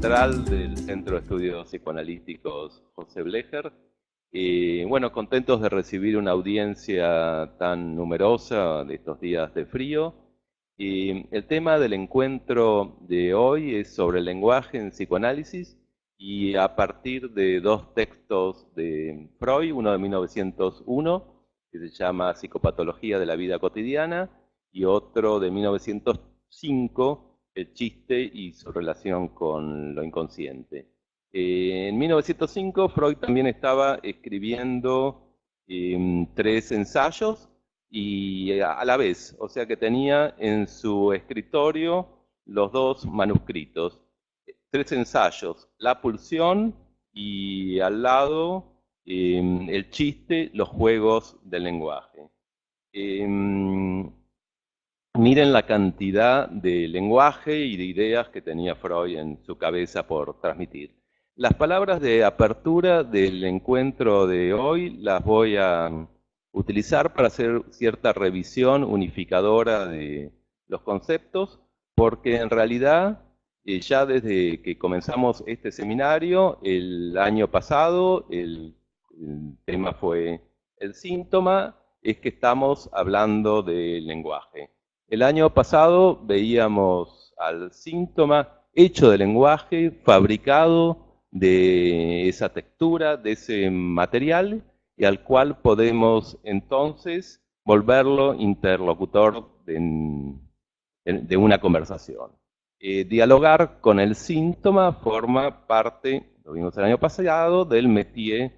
central del Centro de Estudios Psicoanalíticos José Blecher. Bueno, contentos de recibir una audiencia tan numerosa de estos días de frío. El tema del encuentro de hoy es sobre el lenguaje en psicoanálisis y a partir de dos textos de Freud, uno de 1901, que se llama Psicopatología de la vida cotidiana, y otro de 1905, El chiste y su relación con lo inconsciente. En 1905 Freud también estaba escribiendo tres ensayos y a la vez, o sea que tenía en su escritorio los dos manuscritos, tres ensayos, La pulsión y al lado El chiste, los juegos del lenguaje. Miren la cantidad de lenguaje y de ideas que tenía Freud en su cabeza por transmitir. Las palabras de apertura del encuentro de hoy las voy a utilizar para hacer cierta revisión unificadora de los conceptos, porque en realidad ya desde que comenzamos este seminario, el año pasado, el tema fue el síntoma, es que estamos hablando del lenguaje. El año pasado veíamos al síntoma hecho de lenguaje, fabricado de esa textura, de ese material, y al cual podemos entonces volverlo interlocutor de una conversación. Dialogar con el síntoma forma parte, lo vimos el año pasado, del métier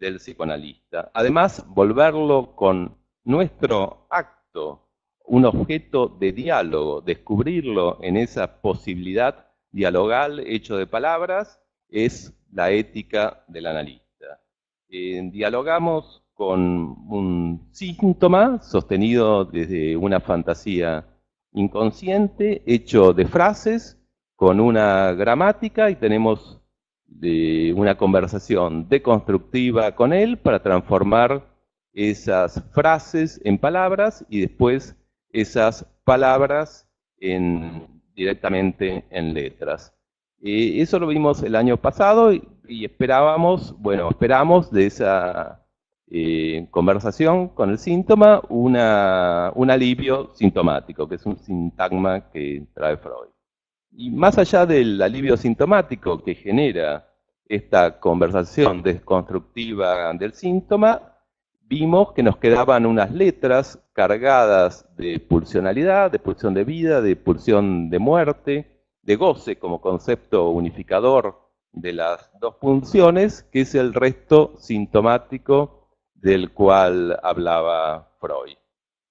del psicoanalista. Además, volverlo con nuestro acto un objeto de diálogo, descubrirlo en esa posibilidad dialogal hecho de palabras, es la ética del analista. Dialogamos con un síntoma sostenido desde una fantasía inconsciente, hecho de frases, con una gramática, y tenemos una conversación deconstructiva con él para transformar esas frases en palabras y después esas palabras directamente en letras. Eso lo vimos el año pasado y esperamos de esa conversación con el síntoma un alivio sintomático, que es un sintagma que trae Freud. Y más allá del alivio sintomático que genera esta conversación desconstructiva del síntoma, vimos que nos quedaban unas letras cargadas de pulsionalidad, de pulsión de vida, de pulsión de muerte, de goce como concepto unificador de las dos pulsiones, que es el resto sintomático del cual hablaba Freud.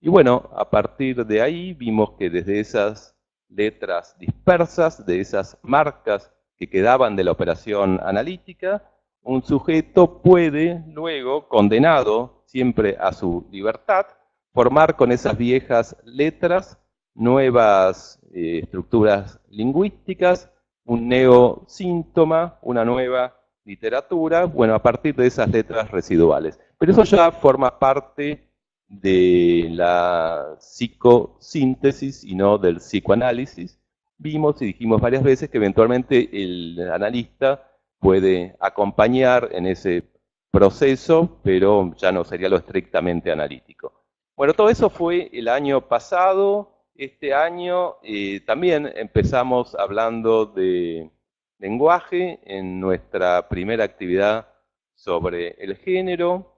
Y bueno, a partir de ahí vimos que desde esas letras dispersas, de esas marcas que quedaban de la operación analítica, un sujeto puede luego, condenado siempre a su libertad, formar con esas viejas letras nuevas estructuras lingüísticas, un neosíntoma, una nueva literatura, bueno, a partir de esas letras residuales. Pero eso ya forma parte de la psicosíntesis y no del psicoanálisis. Vimos y dijimos varias veces que eventualmente el analista puede acompañar en ese proceso, pero ya no sería lo estrictamente analítico. Bueno, todo eso fue el año pasado. Este año también empezamos hablando de lenguaje en nuestra primera actividad sobre el género.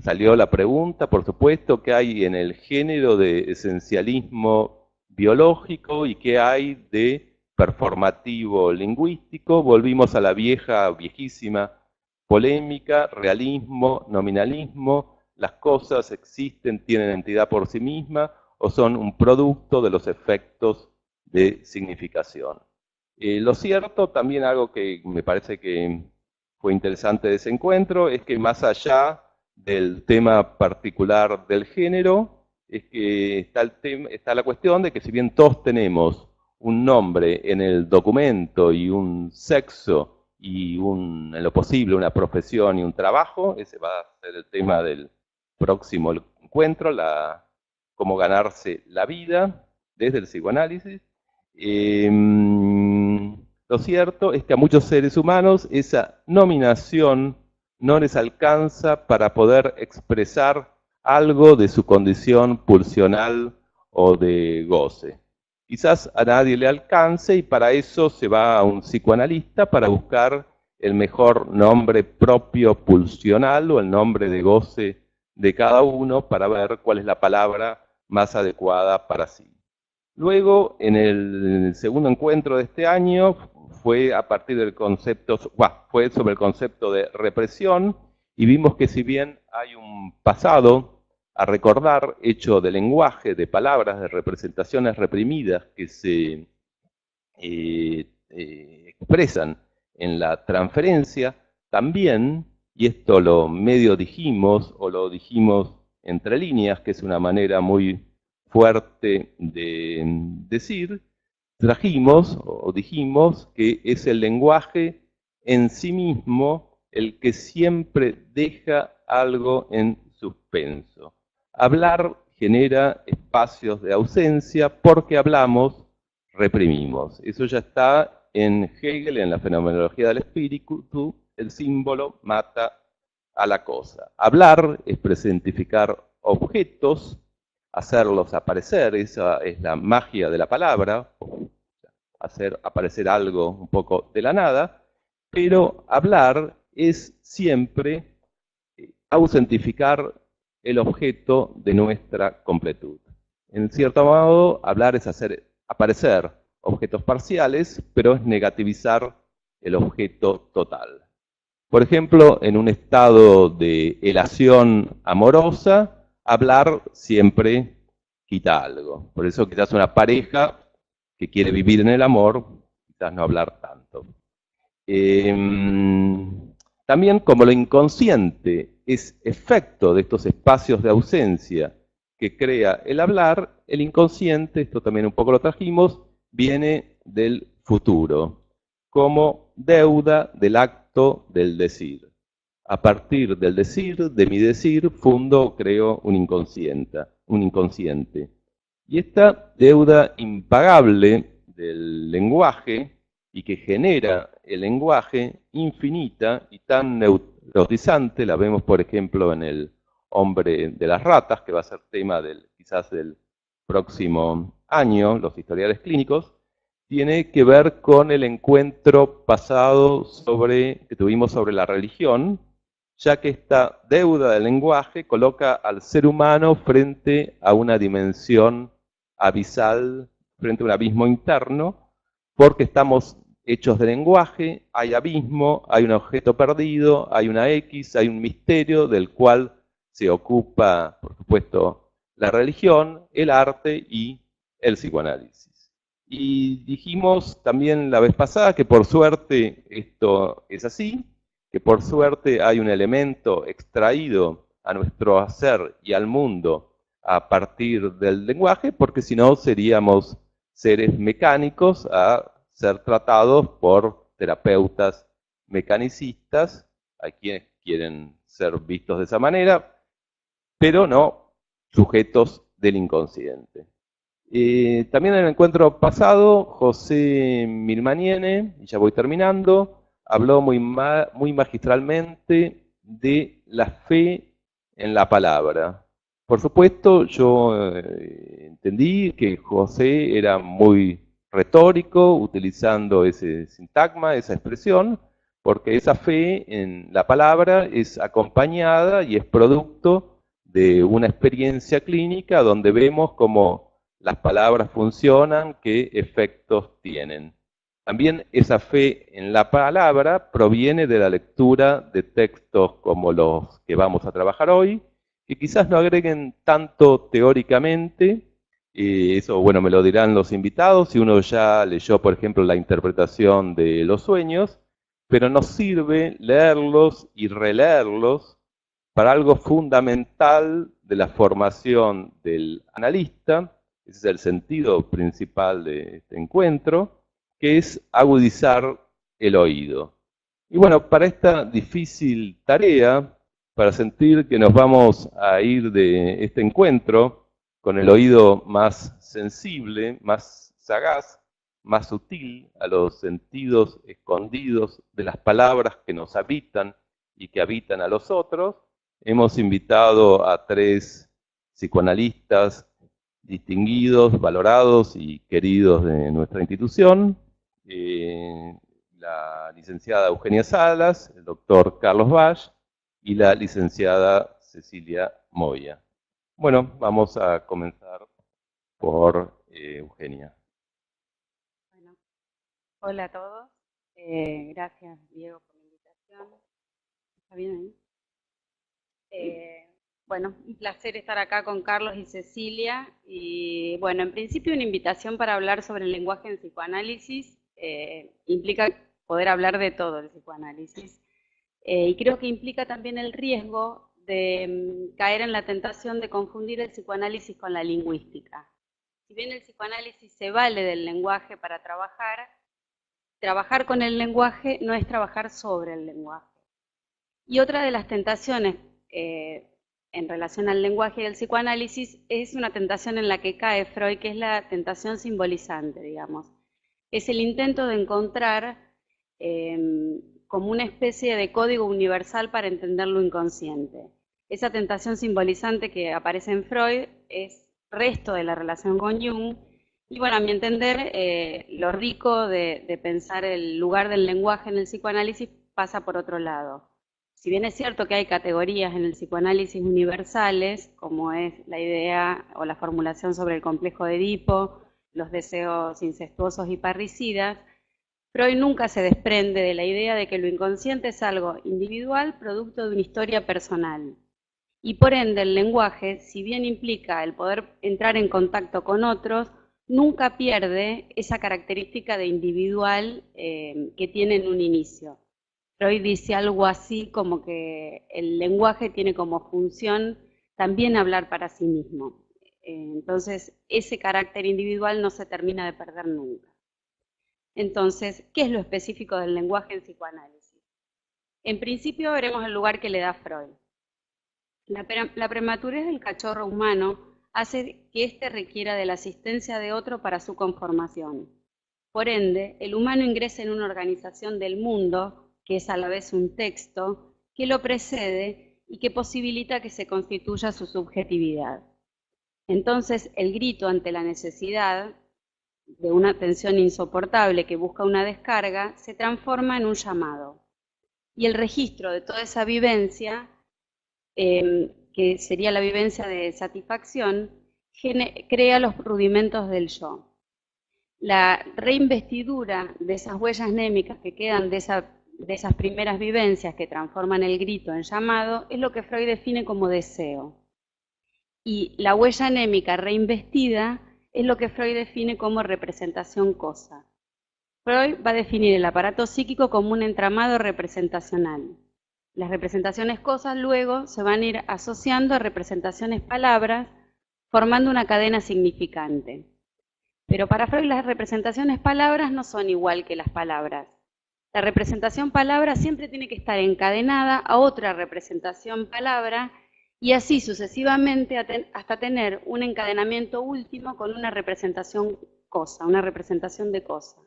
Salió la pregunta, por supuesto, ¿qué hay en el género de esencialismo biológico y qué hay de performativo lingüístico? Volvimos a la viejísima polémica, realismo, nominalismo, las cosas existen, tienen entidad por sí misma o son un producto de los efectos de significación. Lo cierto, también algo que me parece que fue interesante de ese encuentro, es que más allá del tema particular del género, es que está la cuestión de que si bien todos tenemos un nombre en el documento y un sexo y en lo posible una profesión y un trabajo, ese va a ser el tema del próximo encuentro, cómo ganarse la vida desde el psicoanálisis. lo cierto es que a muchos seres humanos esa nominación no les alcanza para poder expresar algo de su condición pulsional o de goce. Quizás a nadie le alcance y para eso se va a un psicoanalista para buscar el mejor nombre propio pulsional o el nombre de goce de cada uno para ver cuál es la palabra más adecuada para sí. Luego, en el segundo encuentro de este año, fue a partir del concepto, fue sobre el concepto de represión, y vimos que si bien hay un pasado a recordar, hecho de lenguaje, de palabras, de representaciones reprimidas que se expresan en la transferencia, también, y esto lo medio dijimos, o lo dijimos entre líneas, que es una manera muy fuerte de decir, trajimos o dijimos que es el lenguaje en sí mismo el que siempre deja algo en suspenso. Hablar genera espacios de ausencia, porque hablamos, reprimimos. Eso ya está en Hegel, en la fenomenología del espíritu, el símbolo mata a la cosa. Hablar es presentificar objetos, hacerlos aparecer, esa es la magia de la palabra, hacer aparecer algo un poco de la nada, pero hablar es siempre ausentificar el objeto de nuestra completud. En cierto modo, hablar es hacer aparecer objetos parciales, pero es negativizar el objeto total. Por ejemplo, en un estado de elación amorosa, hablar siempre quita algo. Por eso quizás una pareja que quiere vivir en el amor, quizás no hablar tanto. También como lo inconsciente es efecto de estos espacios de ausencia que crea el hablar, el inconsciente, esto también un poco lo trajimos, viene del futuro, como deuda del acto del decir. A partir del decir, de mi decir, fundo, creo un inconsciente. Y esta deuda impagable del lenguaje y que genera el lenguaje infinita y tan neurotizante, la vemos por ejemplo en el hombre de las ratas, que va a ser tema quizás del próximo año, los historiales clínicos, tiene que ver con el encuentro pasado que tuvimos sobre la religión, ya que esta deuda del lenguaje coloca al ser humano frente a una dimensión abisal, frente a un abismo interno, porque estamos hechos de lenguaje, hay abismo, hay un objeto perdido, hay una X, hay un misterio del cual se ocupa, por supuesto, la religión, el arte y el psicoanálisis. Y dijimos también la vez pasada que por suerte esto es así, que por suerte hay un elemento extraído a nuestro hacer y al mundo a partir del lenguaje, porque si no seríamos seres mecánicos a ser tratados por terapeutas mecanicistas, hay quienes quieren ser vistos de esa manera, pero no sujetos del inconsciente. También en el encuentro pasado, José Milmaniene, y ya voy terminando, habló muy magistralmente de la fe en la palabra. Por supuesto, yo entendí que José era muy retórico, utilizando ese sintagma, esa expresión, porque esa fe en la palabra es acompañada y es producto de una experiencia clínica donde vemos cómo las palabras funcionan, qué efectos tienen. También esa fe en la palabra proviene de la lectura de textos como los que vamos a trabajar hoy, que quizás no agreguen tanto teóricamente, eso bueno me lo dirán los invitados, si uno ya leyó por ejemplo la interpretación de los sueños, pero nos sirve leerlos y releerlos para algo fundamental de la formación del analista. Ese es el sentido principal de este encuentro, que es agudizar el oído. Y bueno, para esta difícil tarea, para sentir que nos vamos a ir de este encuentro con el oído más sensible, más sagaz, más sutil a los sentidos escondidos de las palabras que nos habitan y que habitan a los otros, hemos invitado a 3 psicoanalistas distinguidos, valorados y queridos de nuestra institución, la licenciada Eugenia Salas, el doctor Carlos Bach y la licenciada Cecilia Moya. Bueno, vamos a comenzar por Eugenia. Bueno, hola a todos. Gracias, Diego, por la invitación. ¿Está bien ahí? Bueno, un placer estar acá con Carlos y Cecilia. Y bueno, en principio una invitación para hablar sobre el lenguaje en psicoanálisis. Implica poder hablar de todo el psicoanálisis. Y creo que implica también el riesgo de caer en la tentación de confundir el psicoanálisis con la lingüística. Si bien el psicoanálisis se vale del lenguaje para trabajar con el lenguaje no es trabajar sobre el lenguaje. Y otra de las tentaciones en relación al lenguaje y al psicoanálisis es una tentación en la que cae Freud, que es la tentación simbolizante, digamos. Es el intento de encontrar como una especie de código universal para entender lo inconsciente. Esa tentación simbolizante que aparece en Freud es resto de la relación con Jung. Y bueno, a mi entender, lo rico de pensar el lugar del lenguaje en el psicoanálisis pasa por otro lado. Si bien es cierto que hay categorías en el psicoanálisis universales, como es la idea o la formulación sobre el complejo de Edipo, los deseos incestuosos y parricidas, Freud nunca se desprende de la idea de que lo inconsciente es algo individual, producto de una historia personal. Y por ende el lenguaje, si bien implica el poder entrar en contacto con otros, nunca pierde esa característica de individual que tiene en un inicio. Freud dice algo así como que el lenguaje tiene como función también hablar para sí mismo. Entonces, ese carácter individual no se termina de perder nunca. Entonces, ¿qué es lo específico del lenguaje en psicoanálisis? En principio veremos el lugar que le da Freud. La prematurez del cachorro humano hace que éste requiera de la asistencia de otro para su conformación. Por ende, el humano ingresa en una organización del mundo, que es a la vez un texto, que lo precede y que posibilita que se constituya su subjetividad. Entonces, el grito ante la necesidad de una tensión insoportable que busca una descarga se transforma en un llamado. Y el registro de toda esa vivencia, que sería la vivencia de satisfacción, crea los rudimentos del yo. La reinvestidura de esas huellas némicas que quedan de esas primeras vivencias que transforman el grito en llamado es lo que Freud define como deseo. Y la huella anémica reinvestida es lo que Freud define como representación cosa. Freud va a definir el aparato psíquico como un entramado representacional. Las representaciones cosas luego se van a ir asociando a representaciones palabras, formando una cadena significante. Pero para Freud las representaciones palabras no son igual que las palabras. La representación palabra siempre tiene que estar encadenada a otra representación palabra y así sucesivamente hasta tener un encadenamiento último con una representación cosa, una representación de cosa.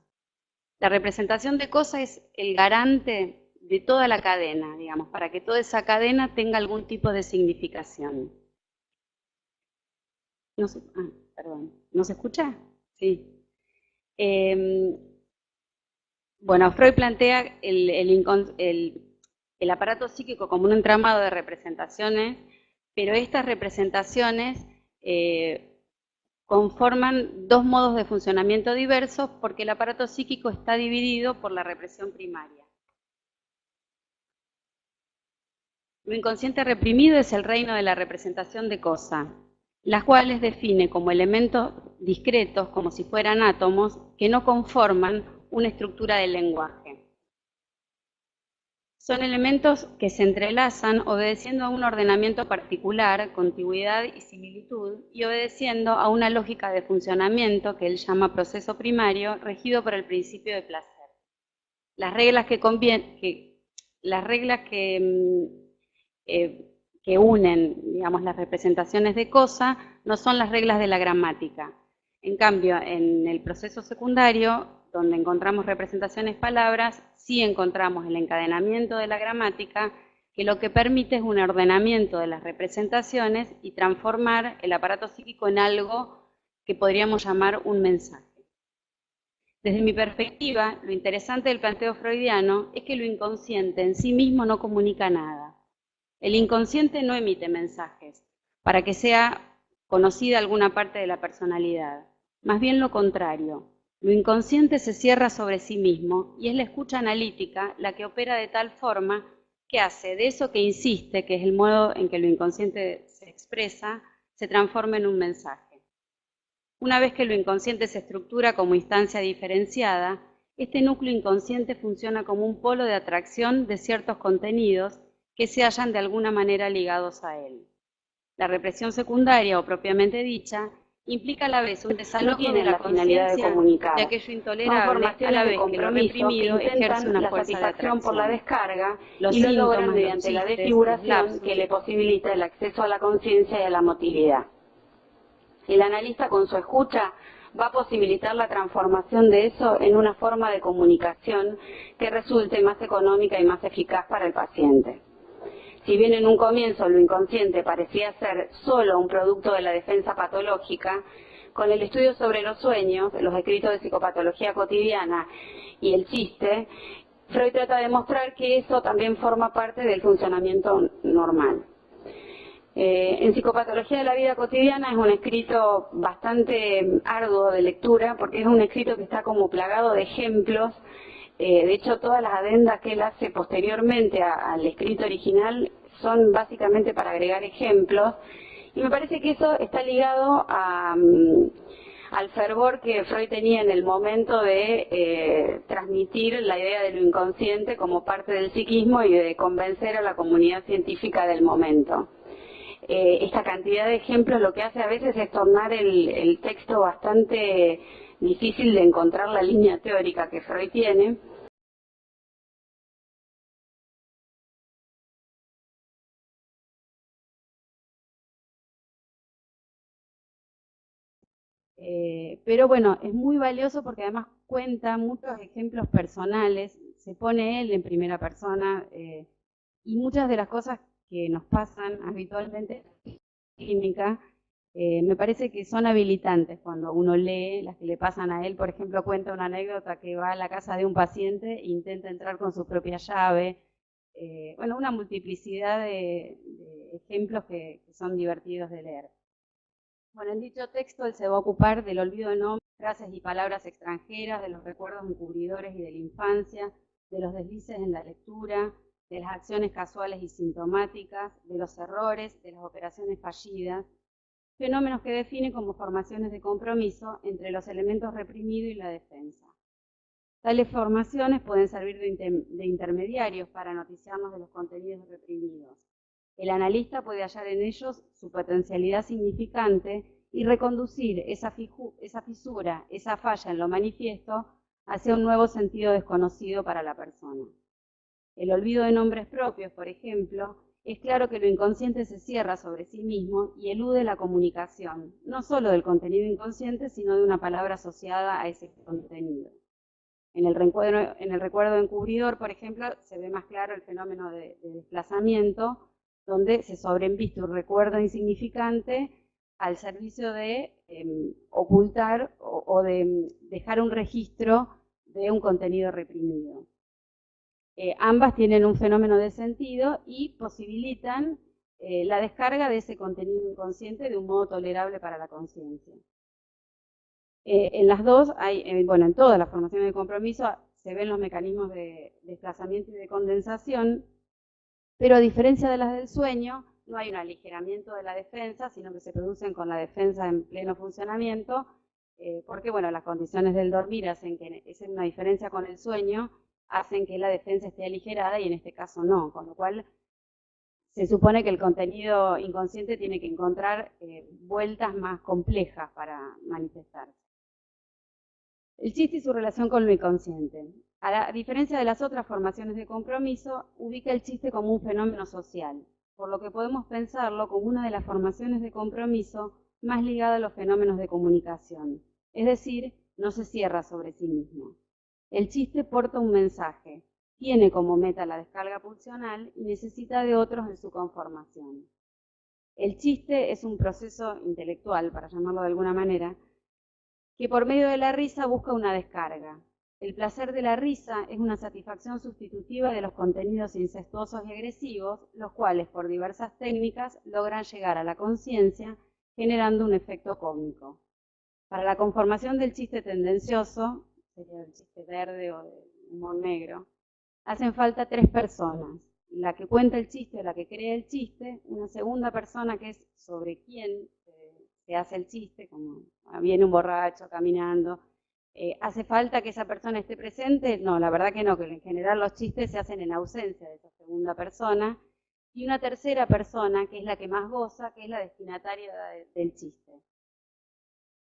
La representación de cosa es el garante de toda la cadena, digamos, para que toda esa cadena tenga algún tipo de significación. Perdón, ¿no se escucha? Sí. Bueno, Freud plantea el aparato psíquico como un entramado de representaciones, pero estas representaciones conforman dos modos de funcionamiento diversos porque el aparato psíquico está dividido por la represión primaria. Lo inconsciente reprimido es el reino de la representación de cosa, las cuales define como elementos discretos, como si fueran átomos, que no conforman una estructura del lenguaje. Son elementos que se entrelazan obedeciendo a un ordenamiento particular, contigüidad y similitud, y obedeciendo a una lógica de funcionamiento que él llama proceso primario, regido por el principio de placer. Las reglas que unen, digamos, las representaciones de cosa no son las reglas de la gramática. En cambio, en el proceso secundario, donde encontramos representaciones palabras, sí encontramos el encadenamiento de la gramática, que lo que permite es un ordenamiento de las representaciones y transformar el aparato psíquico en algo que podríamos llamar un mensaje. Desde mi perspectiva, lo interesante del planteo freudiano es que lo inconsciente en sí mismo no comunica nada. El inconsciente no emite mensajes para que sea conocida alguna parte de la personalidad. Más bien lo contrario. Lo inconsciente se cierra sobre sí mismo y es la escucha analítica la que opera de tal forma que hace de eso que insiste, que es el modo en que lo inconsciente se expresa, se transforma en un mensaje. Una vez que lo inconsciente se estructura como instancia diferenciada, este núcleo inconsciente funciona como un polo de atracción de ciertos contenidos que se hallan de alguna manera ligados a él. La represión secundaria, o propiamente dicha, implica a la vez un desalojo de la finalidad de comunicar. de aquello intolerable, a la vez que lo reprimido ejerce una fuerza de atracción por la descarga los y lo síntomas, logran mediante los la chistes, desfiguración los que le posibilita el acceso a la conciencia y a la motilidad. El analista con su escucha va a posibilitar la transformación de eso en una forma de comunicación que resulte más económica y más eficaz para el paciente. Si bien en un comienzo lo inconsciente parecía ser solo un producto de la defensa patológica, con el estudio sobre los sueños, los escritos de psicopatología cotidiana y el chiste, Freud trata de mostrar que eso también forma parte del funcionamiento normal. En Psicopatología de la vida cotidiana es un escrito bastante arduo de lectura, porque es un escrito que está como plagado de ejemplos. De hecho, todas las adendas que él hace posteriormente al escrito original son básicamente para agregar ejemplos, y me parece que eso está ligado al fervor que Freud tenía en el momento de transmitir la idea de lo inconsciente como parte del psiquismo y de convencer a la comunidad científica del momento. Esta cantidad de ejemplos lo que hace a veces es tornar el texto bastante difícil de encontrar la línea teórica que Freud tiene. Pero bueno, es muy valioso porque además cuenta muchos ejemplos personales, se pone él en primera persona y muchas de las cosas que nos pasan habitualmente en la clínica me parece que son habilitantes cuando uno lee las que le pasan a él. Por ejemplo, cuenta una anécdota que va a la casa de un paciente e intenta entrar con su propia llave. Bueno, una multiplicidad de ejemplos que son divertidos de leer. Bueno, en dicho texto él se va a ocupar del olvido de nombres, frases y palabras extranjeras, de los recuerdos encubridores y de la infancia, de los deslices en la lectura, de las acciones casuales y sintomáticas, de los errores, de las operaciones fallidas, fenómenos que define como formaciones de compromiso entre los elementos reprimidos y la defensa. Tales formaciones pueden servir de intermediarios para noticiarnos de los contenidos reprimidos. El analista puede hallar en ellos su potencialidad significante y reconducir esa fisura, esa falla en lo manifiesto, hacia un nuevo sentido desconocido para la persona. El olvido de nombres propios, por ejemplo, es claro que lo inconsciente se cierra sobre sí mismo y elude la comunicación, no solo del contenido inconsciente, sino de una palabra asociada a ese contenido. En el recuerdo encubridor, por ejemplo, se ve más claro el fenómeno de desplazamiento, donde se sobreinviste un recuerdo insignificante al servicio de ocultar o de dejar un registro de un contenido reprimido. Ambas tienen un fenómeno de sentido y posibilitan la descarga de ese contenido inconsciente de un modo tolerable para la conciencia. En las dos hay, bueno, en todas las formaciones de compromiso se ven los mecanismos de desplazamiento y de condensación, pero a diferencia de las del sueño, no hay un aligeramiento de la defensa, sino que se producen con la defensa en pleno funcionamiento, porque bueno, las condiciones del dormir hacen que, es una diferencia con el sueño, hacen que la defensa esté aligerada y en este caso no, con lo cual se supone que el contenido inconsciente tiene que encontrar vueltas más complejas para manifestarse. El chiste y su relación con lo inconsciente. A diferencia de las otras formaciones de compromiso, ubica el chiste como un fenómeno social, por lo que podemos pensarlo como una de las formaciones de compromiso más ligada a los fenómenos de comunicación, es decir, no se cierra sobre sí mismo. El chiste porta un mensaje, tiene como meta la descarga pulsional y necesita de otros en su conformación. El chiste es un proceso intelectual, para llamarlo de alguna manera, que por medio de la risa busca una descarga. El placer de la risa es una satisfacción sustitutiva de los contenidos incestuosos y agresivos, los cuales por diversas técnicas logran llegar a la conciencia generando un efecto cómico. Para la conformación del chiste tendencioso, sería el chiste verde o de humor negro, hacen falta 3 personas: la que cuenta el chiste o la que crea el chiste, una segunda persona que es sobre quién se hace el chiste, como viene un borracho caminando, ¿hace falta que esa persona esté presente? No, la verdad que no, que en general los chistes se hacen en ausencia de esa segunda persona, y una tercera persona que es la que más goza, que es la destinataria del chiste.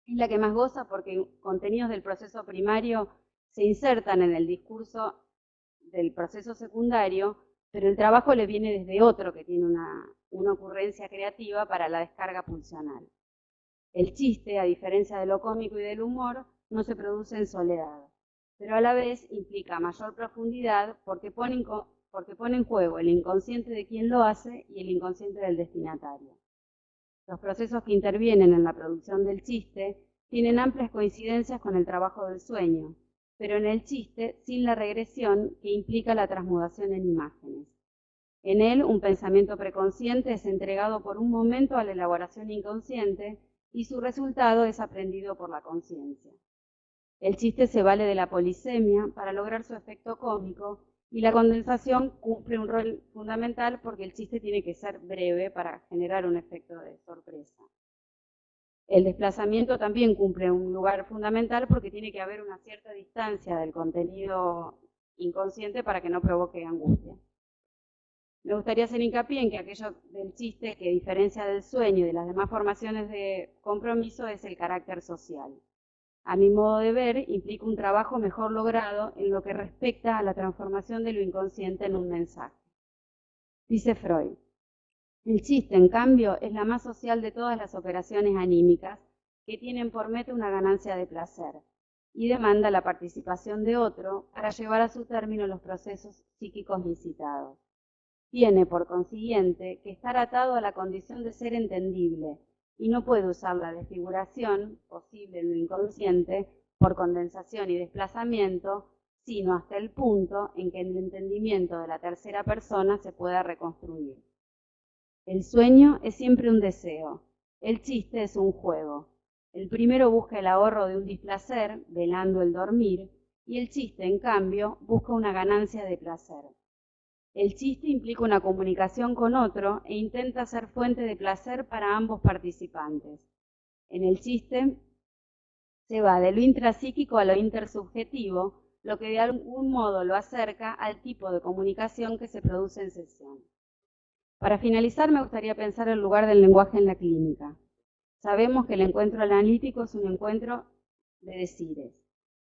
Es la que más goza porque contenidos del proceso primario se insertan en el discurso del proceso secundario, pero el trabajo le viene desde otro que tiene una ocurrencia creativa para la descarga pulsional. El chiste, a diferencia de lo cómico y del humor, no se produce en soledad, pero a la vez implica mayor profundidad porque pone en juego el inconsciente de quien lo hace y el inconsciente del destinatario. Los procesos que intervienen en la producción del chiste tienen amplias coincidencias con el trabajo del sueño, pero en el chiste sin la regresión que implica la transmudación en imágenes. En él, un pensamiento preconsciente es entregado por un momento a la elaboración inconsciente y su resultado es aprendido por la conciencia. El chiste se vale de la polisemia para lograr su efecto cómico y la condensación cumple un rol fundamental porque el chiste tiene que ser breve para generar un efecto de sorpresa. El desplazamiento también cumple un lugar fundamental porque tiene que haber una cierta distancia del contenido inconsciente para que no provoque angustia. Me gustaría hacer hincapié en que aquello del chiste que diferencia del sueño y de las demás formaciones de compromiso es el carácter social. A mi modo de ver, implica un trabajo mejor logrado en lo que respecta a la transformación de lo inconsciente en un mensaje. Dice Freud, el chiste, en cambio, es la más social de todas las operaciones anímicas que tienen por meta una ganancia de placer y demanda la participación de otro para llevar a su término los procesos psíquicos licitados. Tiene, por consiguiente, que estar atado a la condición de ser entendible y no puede usar la desfiguración posible en lo inconsciente por condensación y desplazamiento, sino hasta el punto en que el entendimiento de la tercera persona se pueda reconstruir. El sueño es siempre un deseo, el chiste es un juego. El primero busca el ahorro de un displacer, velando el dormir, y el chiste, en cambio, busca una ganancia de placer. El chiste implica una comunicación con otro e intenta ser fuente de placer para ambos participantes. En el chiste se va de lo intrapsíquico a lo intersubjetivo, lo que de algún modo lo acerca al tipo de comunicación que se produce en sesión. Para finalizar, me gustaría pensar el lugar del lenguaje en la clínica. Sabemos que el encuentro analítico es un encuentro de decires.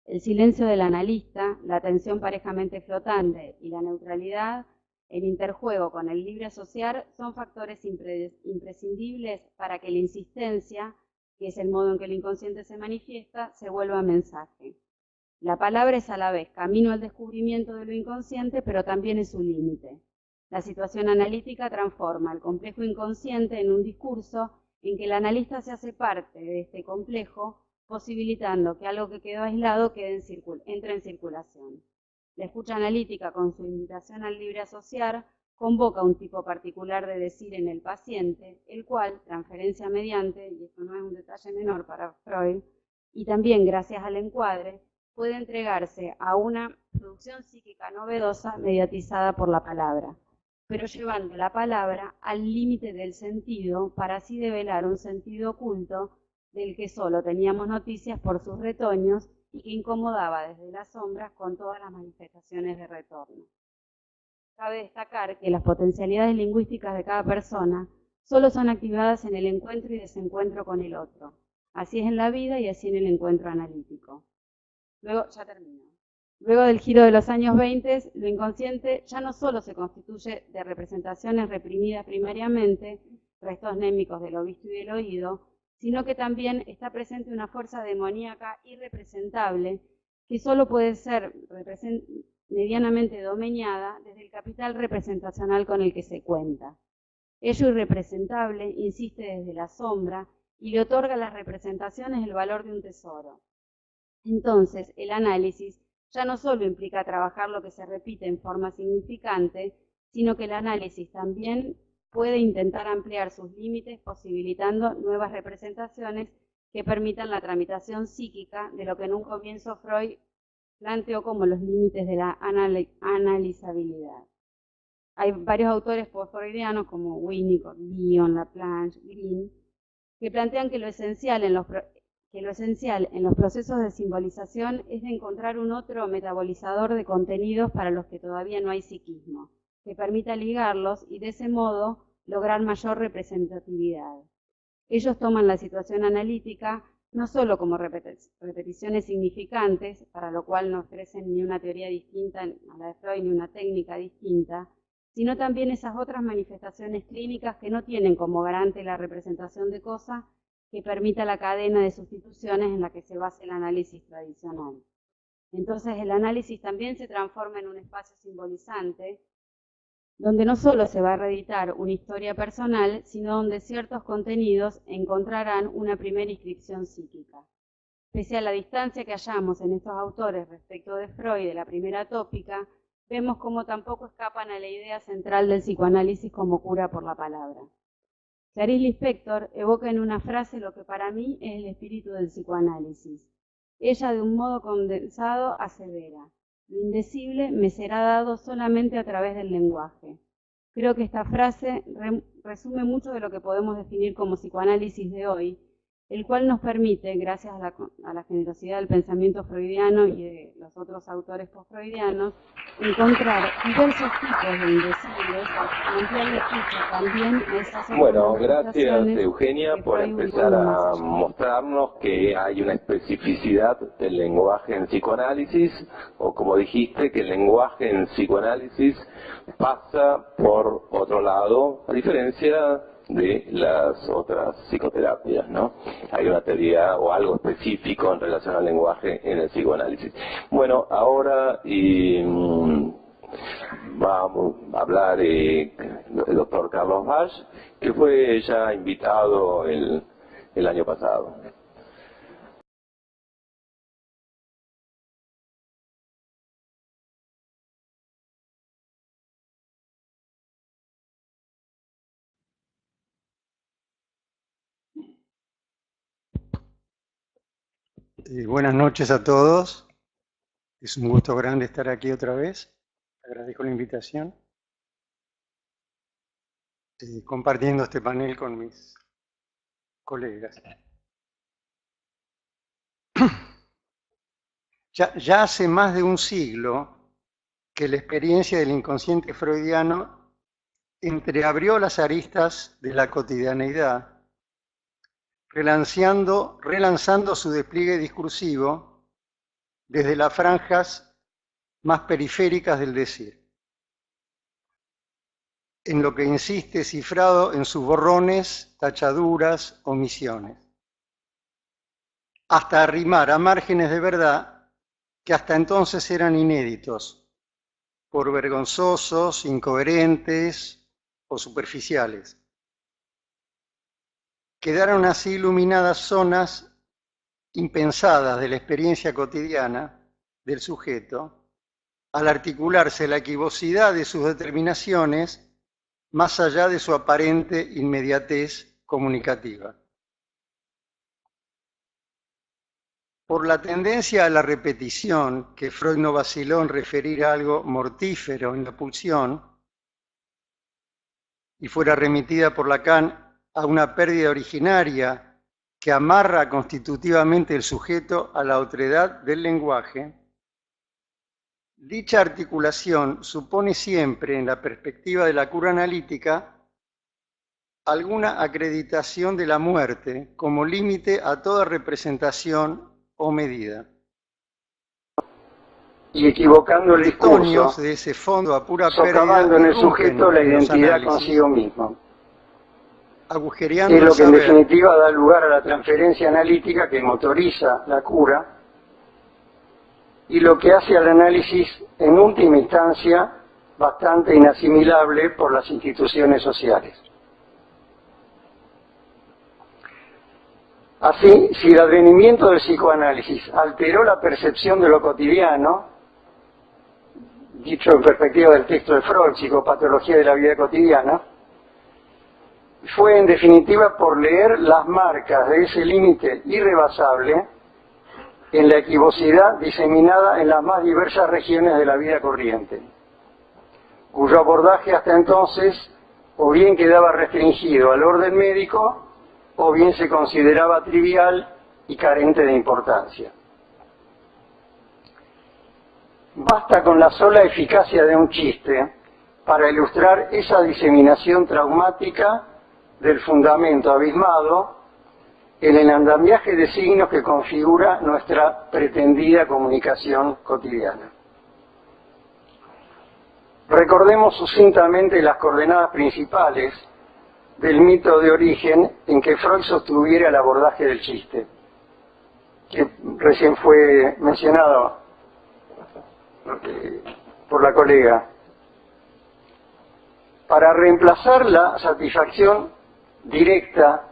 El silencio del analista, la atención parejamente flotante y la neutralidad, el interjuego con el libre asociar, son factores imprescindibles para que la insistencia, que es el modo en que el inconsciente se manifiesta, se vuelva mensaje. La palabra es a la vez camino al descubrimiento de lo inconsciente, pero también es su límite. La situación analítica transforma el complejo inconsciente en un discurso en que el analista se hace parte de este complejo, posibilitando que algo que quedó aislado entre en circulación. La escucha analítica, con su invitación al libre asociar, convoca un tipo particular de decir en el paciente, el cual, transferencia mediante, y esto no es un detalle menor para Freud, y también gracias al encuadre, puede entregarse a una producción psíquica novedosa mediatizada por la palabra, pero llevando la palabra al límite del sentido para así develar un sentido oculto del que solo teníamos noticias por sus retoños y que incomodaba desde las sombras con todas las manifestaciones de retorno. Cabe destacar que las potencialidades lingüísticas de cada persona solo son activadas en el encuentro y desencuentro con el otro. Así es en la vida y así en el encuentro analítico. Luego del giro de los años 20, lo inconsciente ya no solo se constituye de representaciones reprimidas primariamente, restos némicos de lo visto y del oído, sino que también está presente una fuerza demoníaca irrepresentable que solo puede ser medianamente domeñada desde el capital representacional con el que se cuenta. Ello irrepresentable insiste desde la sombra y le otorga a las representaciones el valor de un tesoro. Entonces, el análisis ya no solo implica trabajar lo que se repite en forma significante, sino que el análisis también puede intentar ampliar sus límites posibilitando nuevas representaciones que permitan la tramitación psíquica de lo que en un comienzo Freud planteó como los límites de la analizabilidad. Hay varios autores post-freudianos como Winnicott, Bion, Laplanche, Green, que plantean que lo esencial en los procesos de simbolización es de encontrar un otro metabolizador de contenidos para los que todavía no hay psiquismo, que permita ligarlos y de ese modo lograr mayor representatividad. Ellos toman la situación analítica no solo como repeticiones significantes, para lo cual no ofrecen ni una teoría distinta a la de Freud ni una técnica distinta, sino también esas otras manifestaciones clínicas que no tienen como garante la representación de cosas que permita la cadena de sustituciones en la que se basa el análisis tradicional. Entonces el análisis también se transforma en un espacio simbolizante, donde no solo se va a reeditar una historia personal, sino donde ciertos contenidos encontrarán una primera inscripción psíquica. Pese a la distancia que hallamos en estos autores respecto de Freud de la primera tópica, vemos cómo tampoco escapan a la idea central del psicoanálisis como cura por la palabra. Clarice Lispector evoca en una frase lo que para mí es el espíritu del psicoanálisis. Ella, de un modo condensado, asevera: lo indecible me será dado solamente a través del lenguaje. Creo que esta frase resume mucho de lo que podemos definir como psicoanálisis de hoy, el cual nos permite, gracias a la generosidad del pensamiento freudiano y de los otros autores post-freudianos, encontrar diversos tipos de indecibles y ampliar la escucha también a esas otras. Bueno, gracias Eugenia por empezar a mostrarnos que hay una especificidad del lenguaje en psicoanálisis, o como dijiste, que el lenguaje en psicoanálisis pasa por otro lado, a diferencia de las otras psicoterapias, ¿no? Hay una teoría o algo específico en relación al lenguaje en el psicoanálisis. Bueno, ahora vamos a hablar el doctor Carlos Bach, que fue ya invitado el año pasado. Buenas noches a todos. Es un gusto grande estar aquí otra vez. Agradezco la invitación. Compartiendo este panel con mis colegas. Ya hace más de un siglo que la experiencia del inconsciente freudiano entreabrió las aristas de la cotidianeidad, relanzando su despliegue discursivo desde las franjas más periféricas del decir, en lo que insiste cifrado en sus borrones, tachaduras, omisiones, hasta arrimar a márgenes de verdad que hasta entonces eran inéditos, por vergonzosos, incoherentes o superficiales. Quedaron así iluminadas zonas impensadas de la experiencia cotidiana del sujeto, al articularse la equivocidad de sus determinaciones más allá de su aparente inmediatez comunicativa. Por la tendencia a la repetición, que Freud no vaciló en referir a algo mortífero en la pulsión, y fuera remitida por Lacan a una pérdida originaria que amarra constitutivamente el sujeto a la otredad del lenguaje, dicha articulación supone siempre, en la perspectiva de la cura analítica, alguna acreditación de la muerte como límite a toda representación o medida. Y equivocando el discurso, de ese fondo a pura pérdida, socavando en el sujeto la identidad consigo mismo. agujereando es el lo que en saber. definitiva da lugar a la transferencia analítica que motoriza la cura y lo que hace al análisis en última instancia bastante inasimilable por las instituciones sociales. Así, si el advenimiento del psicoanálisis alteró la percepción de lo cotidiano, dicho en perspectiva del texto de Freud, Psicopatología de la vida cotidiana, fue en definitiva por leer las marcas de ese límite irrebasable en la equivocidad diseminada en las más diversas regiones de la vida corriente, cuyo abordaje hasta entonces o bien quedaba restringido al orden médico o bien se consideraba trivial y carente de importancia. Basta con la sola eficacia de un chiste para ilustrar esa diseminación traumática del fundamento abismado en el andamiaje de signos que configura nuestra pretendida comunicación cotidiana. Recordemos sucintamente las coordenadas principales del mito de origen en que Freud sostuviera el abordaje del chiste, que recién fue mencionado por la colega. Para reemplazar la satisfacción directa,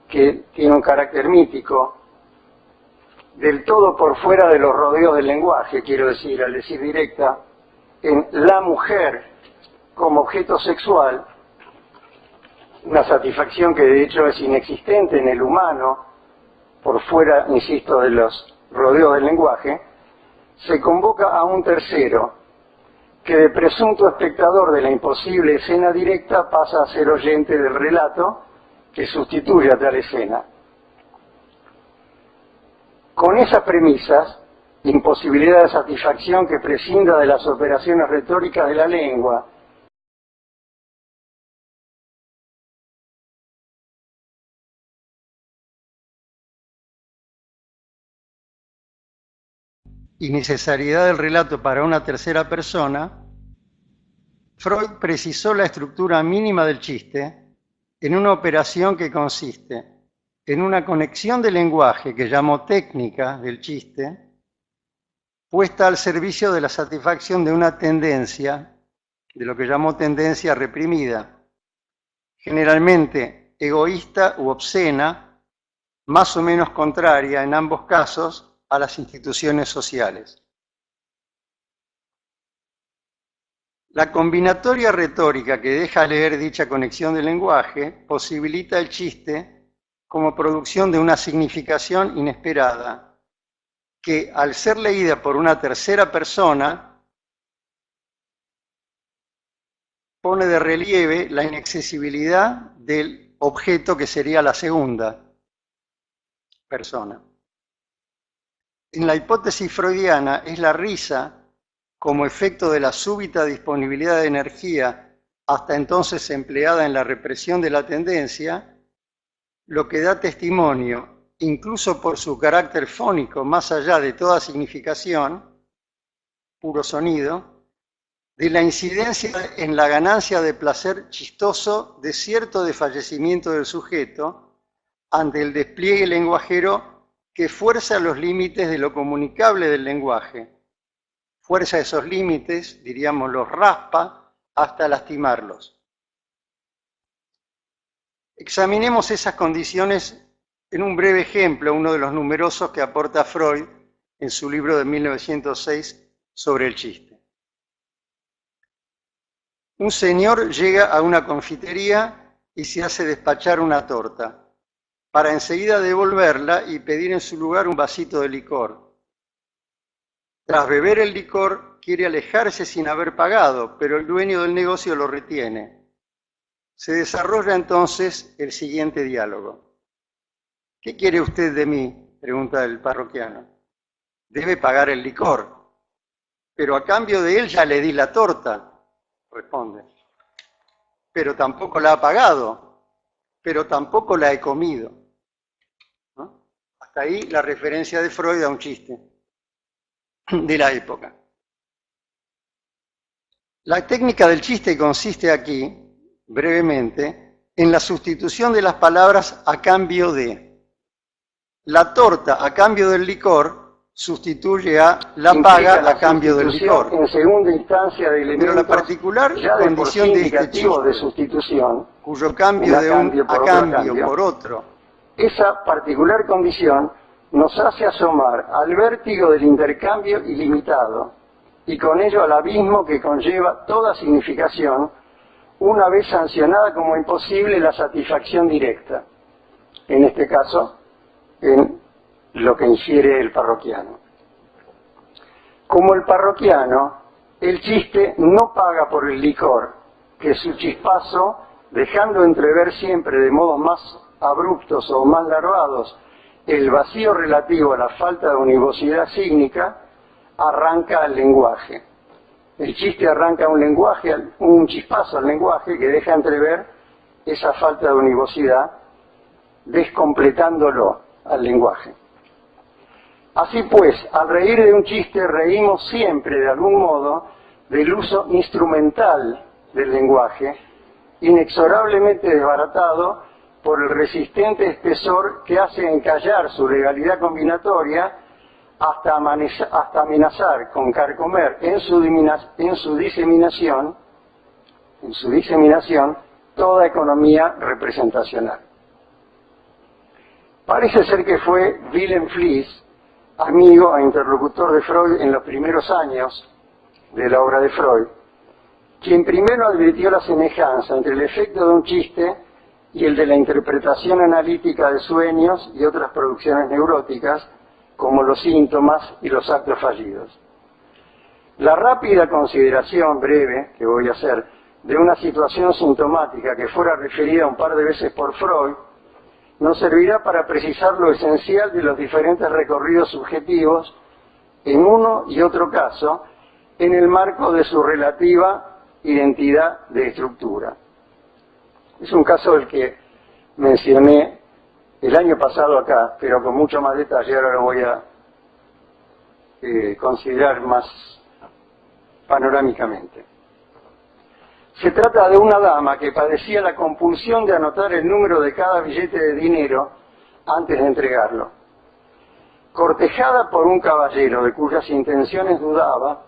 que tiene un carácter mítico, del todo por fuera de los rodeos del lenguaje, quiero decir, al decir directa, en la mujer como objeto sexual, una satisfacción que de hecho es inexistente en el humano, por fuera, insisto, de los rodeos del lenguaje, se convoca a un tercero, que de presunto espectador de la imposible escena directa pasa a ser oyente del relato que sustituye a tal escena. Con esas premisas, imposibilidad de satisfacción que prescinda de las operaciones retóricas de la lengua, y necesariedad del relato para una tercera persona, Freud precisó la estructura mínima del chiste en una operación que consiste en una conexión de lenguaje que llamó técnica del chiste, puesta al servicio de la satisfacción de una tendencia, de lo que llamó tendencia reprimida, generalmente egoísta u obscena, más o menos contraria en ambos casos a las instituciones sociales. La combinatoria retórica que deja leer dicha conexión del lenguaje posibilita el chiste como producción de una significación inesperada, que al ser leída por una tercera persona, pone de relieve la inaccesibilidad del objeto que sería la segunda persona. En la hipótesis freudiana es la risa, como efecto de la súbita disponibilidad de energía hasta entonces empleada en la represión de la tendencia, lo que da testimonio, incluso por su carácter fónico más allá de toda significación, puro sonido, de la incidencia en la ganancia de placer chistoso de cierto desfallecimiento del sujeto ante el despliegue lenguajero que fuerza los límites de lo comunicable del lenguaje. Fuerza esos límites, diríamos, los raspa hasta lastimarlos. Examinemos esas condiciones en un breve ejemplo, uno de los numerosos que aporta Freud en su libro de 1906 sobre el chiste. Un señor llega a una confitería y se hace despachar una torta, para enseguida devolverla y pedir en su lugar un vasito de licor. Tras beber el licor, quiere alejarse sin haber pagado, pero el dueño del negocio lo retiene. Se desarrolla entonces el siguiente diálogo. ¿Qué quiere usted de mí?, pregunta el parroquiano. Debe pagar el licor, pero a cambio de él ya le di la torta, responde. Pero tampoco la ha pagado, pero tampoco la he comido. ¿No? Hasta ahí la referencia de Freud a un chiste de la época. La técnica del chiste consiste aquí, brevemente, en la sustitución de las palabras a cambio de. La torta a cambio del licor sustituye a la paga a cambio del licor. En segunda instancia de elementos, pero la particular ya de condición de este chiste, de sustitución, cuyo cambio de un a cambio por otro, esa particular condición nos hace asomar al vértigo del intercambio ilimitado y con ello al abismo que conlleva toda significación, una vez sancionada como imposible la satisfacción directa, en este caso, en lo que infiere el parroquiano. Como el parroquiano, el chiste no paga por el licor, que su chispazo, dejando entrever siempre de modos más abruptos o más larvados el vacío relativo a la falta de univocidad sígnica, arranca al lenguaje. El chiste arranca un chispazo al lenguaje que deja entrever esa falta de univocidad, descompletándolo al lenguaje. Así pues, al reír de un chiste, reímos siempre, de algún modo, del uso instrumental del lenguaje, inexorablemente desbaratado por el resistente espesor que hace encallar su legalidad combinatoria hasta amenazar con carcomer en su diseminación toda economía representacional. Parece ser que fue Wilhelm Fliess, amigo e interlocutor de Freud en los primeros años de la obra de Freud, quien primero advirtió la semejanza entre el efecto de un chiste y el de la interpretación analítica de sueños y otras producciones neuróticas, como los síntomas y los actos fallidos. La rápida consideración breve que voy a hacer de una situación sintomática que fuera referida un par de veces por Freud nos servirá para precisar lo esencial de los diferentes recorridos subjetivos en uno y otro caso en el marco de su relativa identidad de estructura. Es un caso del que mencioné el año pasado acá, pero con mucho más detalle. Ahora lo voy a considerar más panorámicamente. Se trata de una dama que padecía la compulsión de anotar el número de cada billete de dinero antes de entregarlo. Cortejada por un caballero de cuyas intenciones dudaba,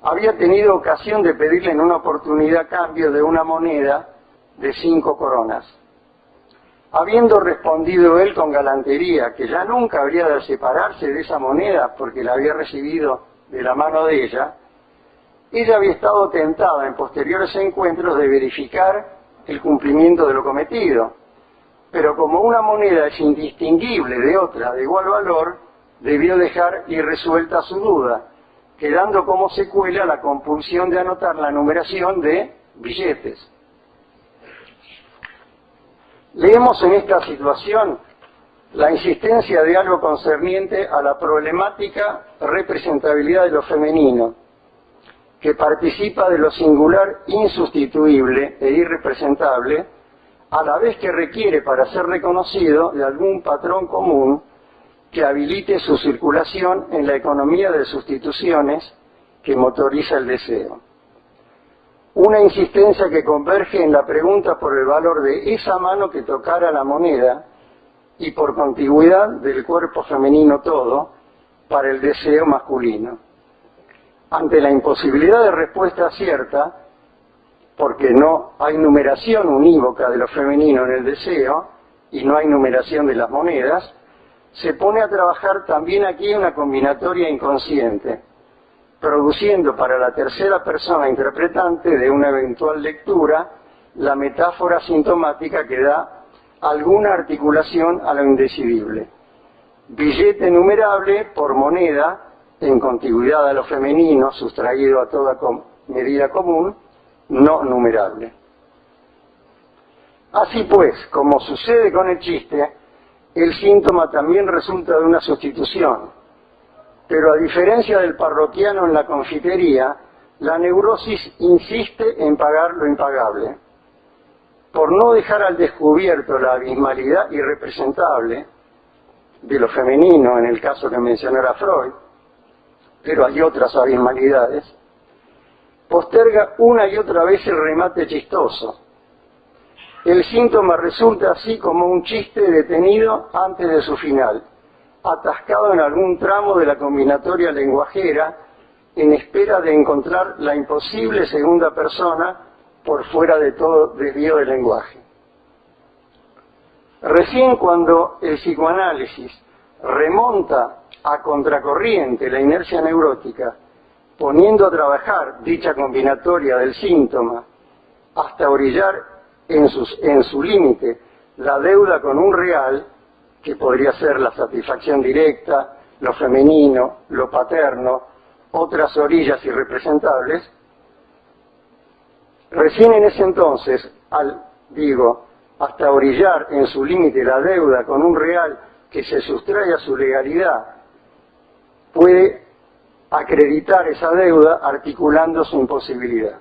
había tenido ocasión de pedirle en una oportunidad cambio de una moneda de 5 coronas. Habiendo respondido él con galantería que ya nunca habría de separarse de esa moneda porque la había recibido de la mano de ella había estado tentada en posteriores encuentros de verificar el cumplimiento de lo cometido, pero como una moneda es indistinguible de otra de igual valor, debió dejar irresuelta su duda, quedando como secuela la compulsión de anotar la numeración de billetes. Leemos en esta situación la insistencia de algo concerniente a la problemática representabilidad de lo femenino, que participa de lo singular, insustituible e irrepresentable, a la vez que requiere para ser reconocido de algún patrón común que habilite su circulación en la economía de sustituciones que motoriza el deseo. Una insistencia que converge en la pregunta por el valor de esa mano que tocara la moneda y por contigüidad del cuerpo femenino todo para el deseo masculino. Ante la imposibilidad de respuesta cierta, porque no hay numeración unívoca de lo femenino en el deseo y no hay numeración de las monedas, se pone a trabajar también aquí una combinatoria inconsciente, produciendo para la tercera persona interpretante de una eventual lectura la metáfora sintomática que da alguna articulación a lo indecidible. Billete numerable por moneda, en contigüidad a lo femenino, sustraído a toda medida común, no numerable. Así pues, como sucede con el chiste, el síntoma también resulta de una sustitución, pero a diferencia del parroquiano en la confitería, la neurosis insiste en pagar lo impagable. Por no dejar al descubierto la abismalidad irrepresentable de lo femenino, en el caso que mencionara Freud, pero hay otras abismalidades, posterga una y otra vez el remate chistoso, El síntoma resulta así como un chiste detenido antes de su final, atascado en algún tramo de la combinatoria lenguajera, en espera de encontrar la imposible segunda persona por fuera de todo desvío del lenguaje. Recién cuando el psicoanálisis remonta a contracorriente la inercia neurótica, poniendo a trabajar dicha combinatoria del síntoma hasta orillar en su límite la deuda con un real, que podría ser la satisfacción directa, lo femenino, lo paterno, otras orillas irrepresentables, recién en ese entonces, hasta orillar en su límite la deuda con un real que se sustrae a su legalidad, puede acreditar esa deuda articulando su imposibilidad.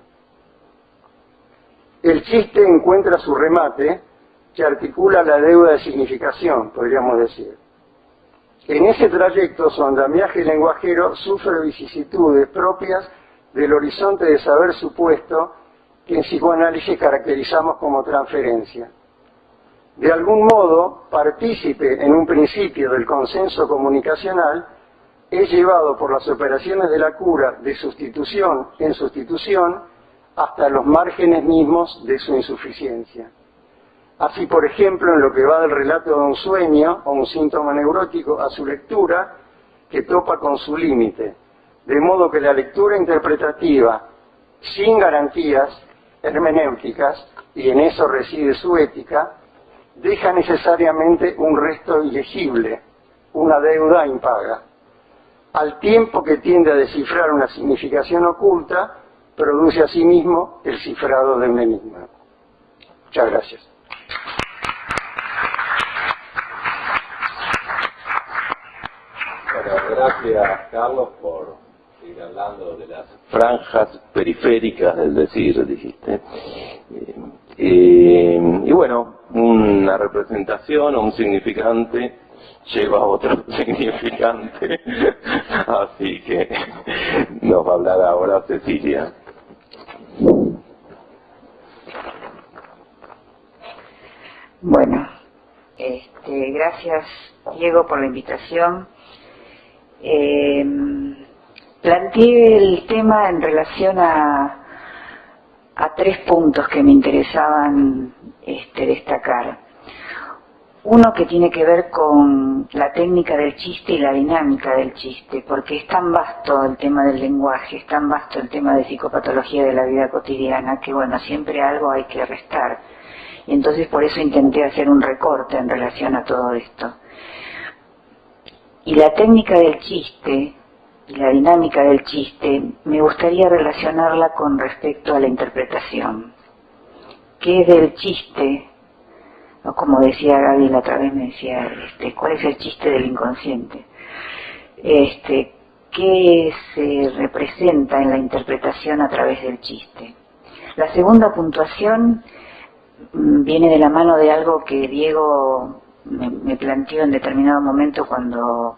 El chiste encuentra su remate, que articula la deuda de significación, podríamos decir. En ese trayecto, su andamiaje lenguajero sufre vicisitudes propias del horizonte de saber supuesto que en psicoanálisis caracterizamos como transferencia. De algún modo, partícipe en un principio del consenso comunicacional, es llevado por las operaciones de la cura de sustitución en sustitución hasta los márgenes mismos de su insuficiencia. Así, por ejemplo, en lo que va del relato de un sueño o un síntoma neurótico a su lectura, que topa con su límite, de modo que la lectura interpretativa, sin garantías hermenéuticas, y en eso reside su ética, deja necesariamente un resto ilegible, una deuda impaga. Al tiempo que tiende a descifrar una significación oculta, produce asimismo el cifrado de un enigma. Muchas gracias. Bueno, gracias Carlos por seguir hablando de las franjas periféricas del decir, dijiste. Y bueno, una representación o un significante lleva a otro significante, así que nos va a hablar ahora Cecilia. Bueno, gracias Diego por la invitación. Planteé el tema en relación a 3 puntos que me interesaban destacar. Uno que tiene que ver con la técnica del chiste y la dinámica del chiste, porque es tan vasto el tema del lenguaje, es tan vasto el tema de psicopatología de la vida cotidiana, que bueno, siempre algo hay que restar. Y entonces por eso intenté hacer un recorte en relación a todo esto. Y la técnica del chiste y la dinámica del chiste me gustaría relacionarla con respecto a la interpretación. ¿Qué es del chiste? O como decía Gaby la otra vez, me decía, ¿cuál es el chiste del inconsciente? ¿Qué se representa en la interpretación a través del chiste? La segunda puntuación viene de la mano de algo que Diego me planteó en determinado momento cuando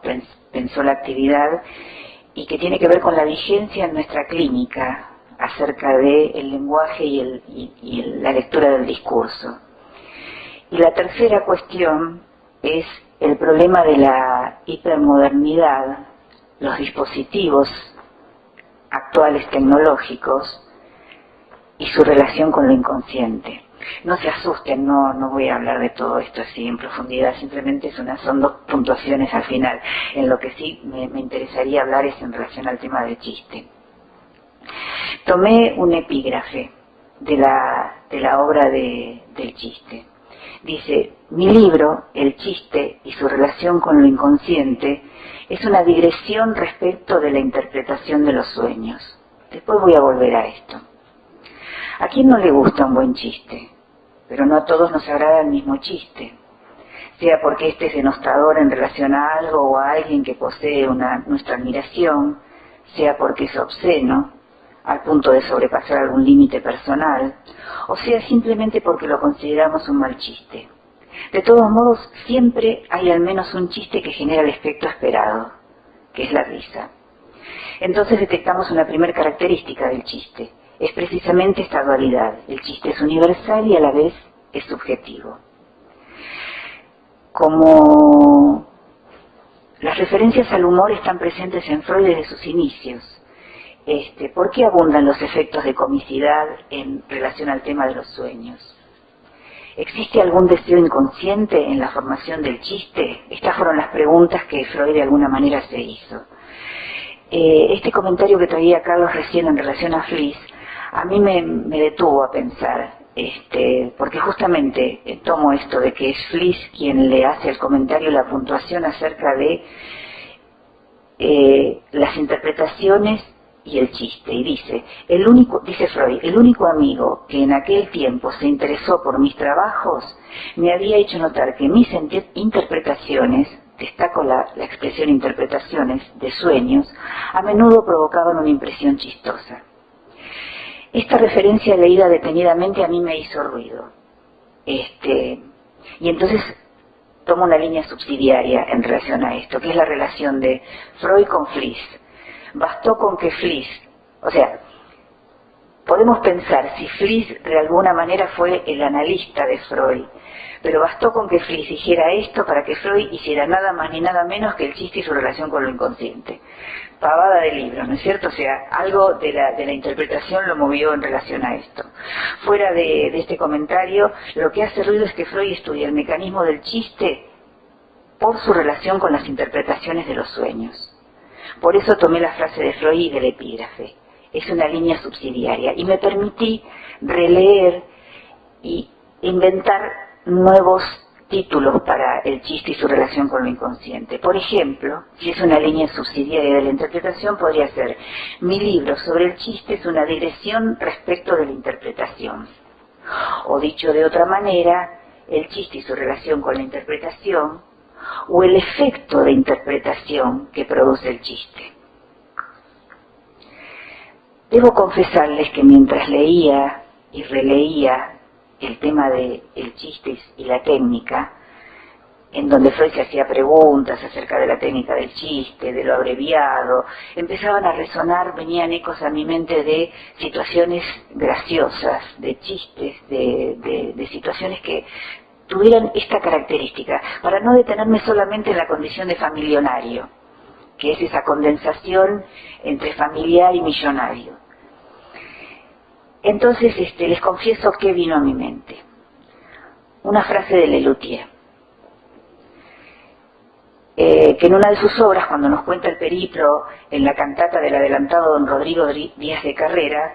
pensó la actividad, y que tiene que ver con la vigencia en nuestra clínica acerca del lenguaje y la lectura del discurso. Y la tercera cuestión es el problema de la hipermodernidad, los dispositivos actuales tecnológicos y su relación con lo inconsciente. No se asusten, no voy a hablar de todo esto así en profundidad, simplemente son 2 puntuaciones al final. En lo que sí me interesaría hablar es en relación al tema del chiste. Tomé un epígrafe de la obra del chiste. Dice: mi libro, El chiste y su relación con lo inconsciente, es una digresión respecto de la interpretación de los sueños. Después voy a volver a esto. ¿A quién no le gusta un buen chiste? Pero no a todos nos agrada el mismo chiste. Sea porque este es denostador en relación a algo o a alguien que posee nuestra admiración, sea porque es obsceno, al punto de sobrepasar algún límite personal, o sea simplemente porque lo consideramos un mal chiste. De todos modos, siempre hay al menos un chiste que genera el efecto esperado, que es la risa. Entonces detectamos una primera característica del chiste. Es precisamente esta dualidad. El chiste es universal y a la vez es subjetivo. Como las referencias al humor están presentes en Freud desde sus inicios, ¿por qué abundan los efectos de comicidad en relación al tema de los sueños? ¿Existe algún deseo inconsciente en la formación del chiste? Estas fueron las preguntas que Freud de alguna manera se hizo. Este comentario que traía Carlos recién en relación a Fliess, a mí me detuvo a pensar, porque justamente tomo esto de que es Fliess quien le hace el comentario, la puntuación acerca de las interpretaciones y el chiste, y dice Freud, el único amigo que en aquel tiempo se interesó por mis trabajos me había hecho notar que mis interpretaciones, destaco la expresión interpretaciones de sueños, a menudo provocaban una impresión chistosa. Esta referencia leída detenidamente a mí me hizo ruido. Y entonces tomo una línea subsidiaria en relación a esto, que es la relación de Freud con Fliess. Bastó con que Fliess, o sea, podemos pensar si Fliess de alguna manera fue el analista de Freud, pero bastó con que Fliess dijera esto para que Freud hiciera nada más ni nada menos que el chiste y su relación con lo inconsciente. Pavada de libro, ¿no es cierto? O sea, algo de la interpretación lo movió en relación a esto. Fuera de este comentario, lo que hace ruido es que Freud estudia el mecanismo del chiste por su relación con las interpretaciones de los sueños. Por eso tomé la frase de Freud y del epígrafe. Es una línea subsidiaria. Y me permití releer y inventar nuevos títulos para el chiste y su relación con lo inconsciente. Por ejemplo, si es una línea subsidiaria de la interpretación, podría ser: mi libro sobre el chiste es una digresión respecto de la interpretación. O dicho de otra manera, el chiste y su relación con la interpretación, o el efecto de interpretación que produce el chiste. Debo confesarles que mientras leía y releía el tema del chiste y la técnica, en donde Freud se hacía preguntas acerca de la técnica del chiste, de lo abreviado, empezaban a resonar, venían ecos a mi mente de situaciones graciosas, de chistes, de situaciones que tuvieran esta característica, para no detenerme solamente en la condición de familionario, que es esa condensación entre familiar y millonario. Entonces les confieso que vino a mi mente. Una frase de Lelutier, que en una de sus obras, cuando nos cuenta el periplo en la cantata del adelantado don Rodrigo Díaz de Carrera,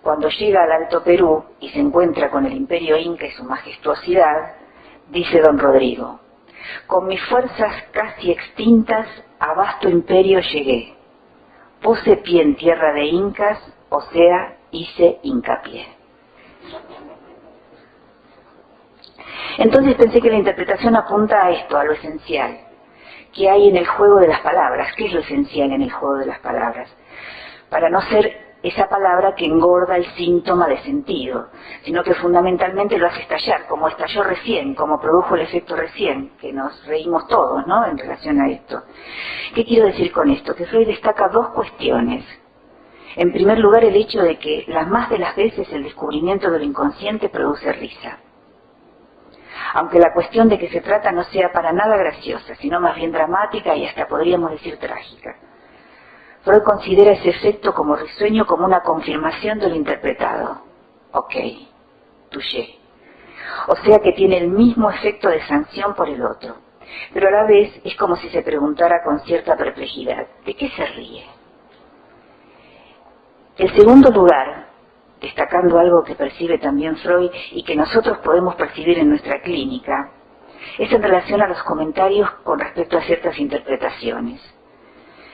cuando llega al Alto Perú y se encuentra con el imperio inca y su majestuosidad, dice don Rodrigo: con mis fuerzas casi extintas a vasto imperio llegué, puse pie en tierra de incas, o sea, hice hincapié. Entonces pensé que la interpretación apunta a esto, a lo esencial que hay en el juego de las palabras. ¿Qué es lo esencial en el juego de las palabras? Para no ser esa palabra que engorda el síntoma de sentido, sino que fundamentalmente lo hace estallar, como estalló recién, como produjo el efecto recién, que nos reímos todos, ¿no?, en relación a esto. ¿Qué quiero decir con esto? Que Freud destaca dos cuestiones. En primer lugar, el hecho de que las más de las veces el descubrimiento del inconsciente produce risa, aunque la cuestión de que se trata no sea para nada graciosa, sino más bien dramática y hasta podríamos decir trágica. Freud considera ese efecto como risueño, como una confirmación de lo interpretado. Ok, touché. O sea que tiene el mismo efecto de sanción por el otro, pero a la vez es como si se preguntara con cierta perplejidad: ¿de qué se ríe? En segundo lugar, destacando algo que percibe también Freud y que nosotros podemos percibir en nuestra clínica, es en relación a los comentarios con respecto a ciertas interpretaciones.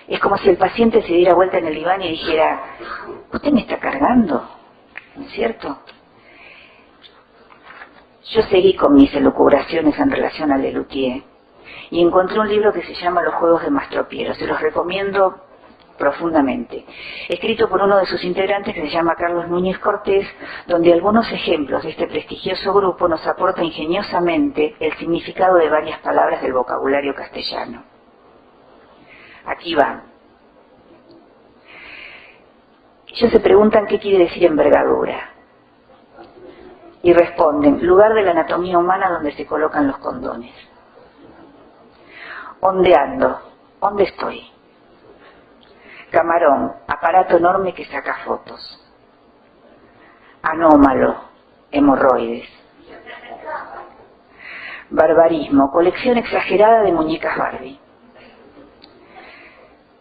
Es como si el paciente se diera vuelta en el diván y dijera: usted me está cargando, ¿no es cierto? Yo seguí con mis elucubraciones en relación a Lelutier y encontré un libro que se llama Los Juegos de Mastropiero. Se los recomiendo profundamente, escrito por uno de sus integrantes que se llama Carlos Núñez Cortés, donde algunos ejemplos de este prestigioso grupo nos aporta ingeniosamente el significado de varias palabras del vocabulario castellano. Aquí va. Ellos se preguntan qué quiere decir envergadura. Y responden, lugar de la anatomía humana donde se colocan los condones. Ondeando, ¿dónde estoy? Camarón, aparato enorme que saca fotos. Anómalo, hemorroides. Barbarismo, colección exagerada de muñecas Barbie.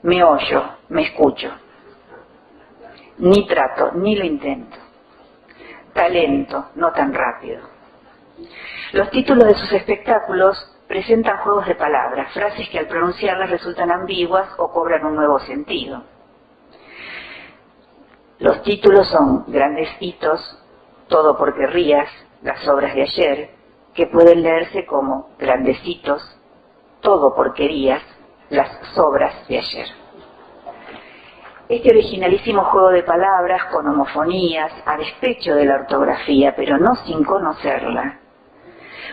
Me oyo, me escucho. Ni trato, ni lo intento. Talento, no tan rápido. Los títulos de sus espectáculos presentan juegos de palabras, frases que al pronunciarlas resultan ambiguas o cobran un nuevo sentido. Los títulos son Grandes hitos, Todo porque rías, Las obras de ayer, que pueden leerse como Grandecitos, Todo porquerías, Las sobras de ayer. Este originalísimo juego de palabras con homofonías, a despecho de la ortografía, pero no sin conocerla,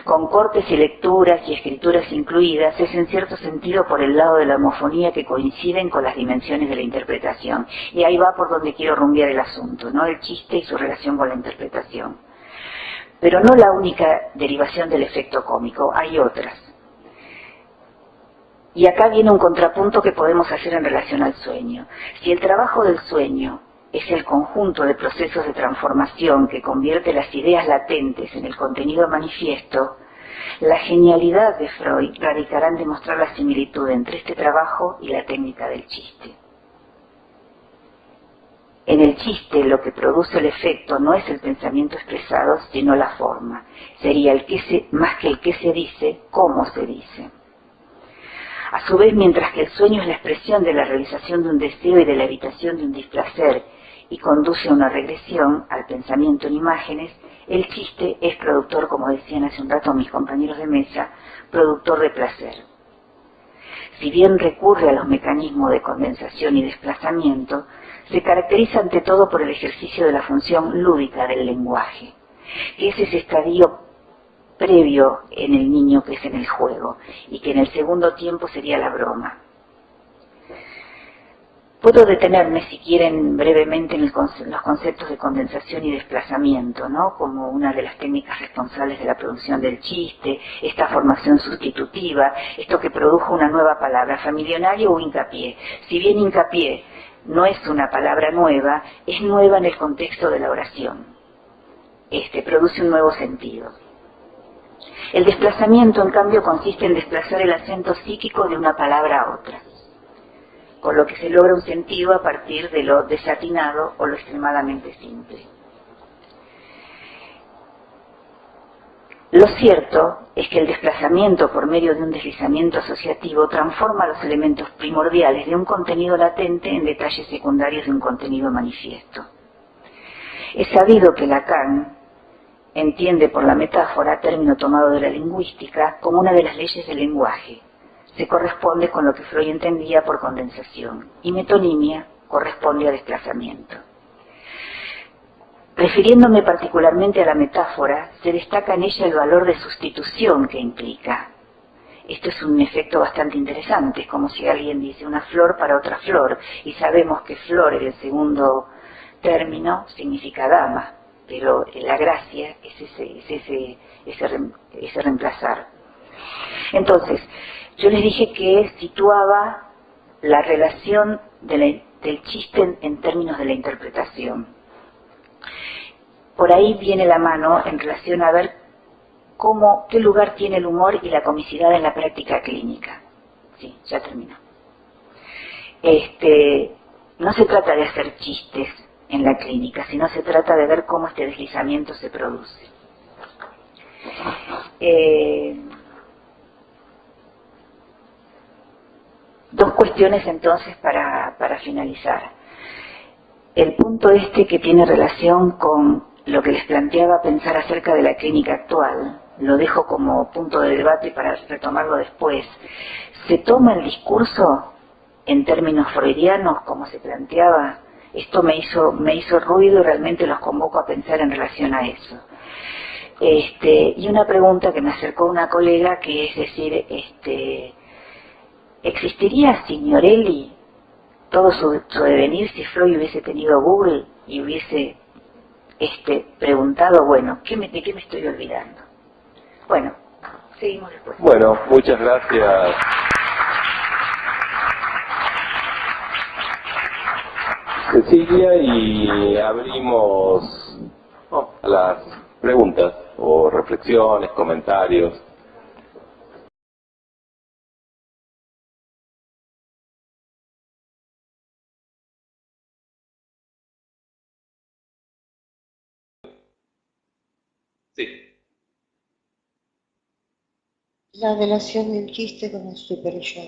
con cortes y lecturas y escrituras incluidas, es en cierto sentido por el lado de la homofonía que coinciden con las dimensiones de la interpretación. Y ahí va por donde quiero rumbear el asunto, ¿no? El chiste y su relación con la interpretación. Pero no la única derivación del efecto cómico, hay otras. Y acá viene un contrapunto que podemos hacer en relación al sueño. Si el trabajo del sueño es el conjunto de procesos de transformación que convierte las ideas latentes en el contenido manifiesto, la genialidad de Freud radicará en demostrar la similitud entre este trabajo y la técnica del chiste. En el chiste lo que produce el efecto no es el pensamiento expresado, sino la forma. Sería más que el que se dice, cómo se dice. A su vez, mientras que el sueño es la expresión de la realización de un deseo y de la evitación de un displacer y conduce a una regresión al pensamiento en imágenes, el chiste es productor, como decían hace un rato mis compañeros de mesa, productor de placer. Si bien recurre a los mecanismos de condensación y desplazamiento, se caracteriza ante todo por el ejercicio de la función lúdica del lenguaje, que es ese estadio previo en el niño que es en el juego, y que en el segundo tiempo sería la broma. Puedo detenerme, si quieren, brevemente en los conceptos de condensación y desplazamiento, ¿no? Como una de las técnicas responsables de la producción del chiste, esta formación sustitutiva, esto que produjo una nueva palabra, familionario o hincapié. Si bien hincapié no es una palabra nueva, es nueva en el contexto de la oración. Produce un nuevo sentido. El desplazamiento, en cambio, consiste en desplazar el acento psíquico de una palabra a otra, con lo que se logra un sentido a partir de lo desatinado o lo extremadamente simple. Lo cierto es que el desplazamiento por medio de un deslizamiento asociativo transforma los elementos primordiales de un contenido latente en detalles secundarios de un contenido manifiesto. Es sabido que Lacan entiende por la metáfora, término tomado de la lingüística, como una de las leyes del lenguaje. Se corresponde con lo que Freud entendía por condensación, y metonimia corresponde a desplazamiento. Refiriéndome particularmente a la metáfora, se destaca en ella el valor de sustitución que implica. Esto es un efecto bastante interesante, es como si alguien dice una flor para otra flor, y sabemos que flor en el segundo término significa dama, pero la gracia es ese reemplazar. Entonces, yo les dije que situaba la relación del chiste en términos de la interpretación. Por ahí viene la mano en relación a ver qué lugar tiene el humor y la comicidad en la práctica clínica. Sí, ya terminó. No se trata de hacer chistes en la clínica, sino se trata de ver cómo este deslizamiento se produce. Dos cuestiones entonces para finalizar. El punto que tiene relación con lo que les planteaba pensar acerca de la clínica actual, lo dejo como punto de debate para retomarlo después. ¿Se toma el discurso en términos freudianos como se planteaba? Esto me hizo ruido y realmente los convoco a pensar en relación a eso. Y una pregunta que me acercó una colega, que es decir, ¿existiría Signorelli todo su devenir si Freud hubiese tenido Google y hubiese preguntado, bueno, ¿de qué me estoy olvidando? Bueno, seguimos después. Bueno, muchas gracias. Cecilia, y abrimos a las preguntas o reflexiones, comentarios. Sí. La relación del chiste con el super-yo.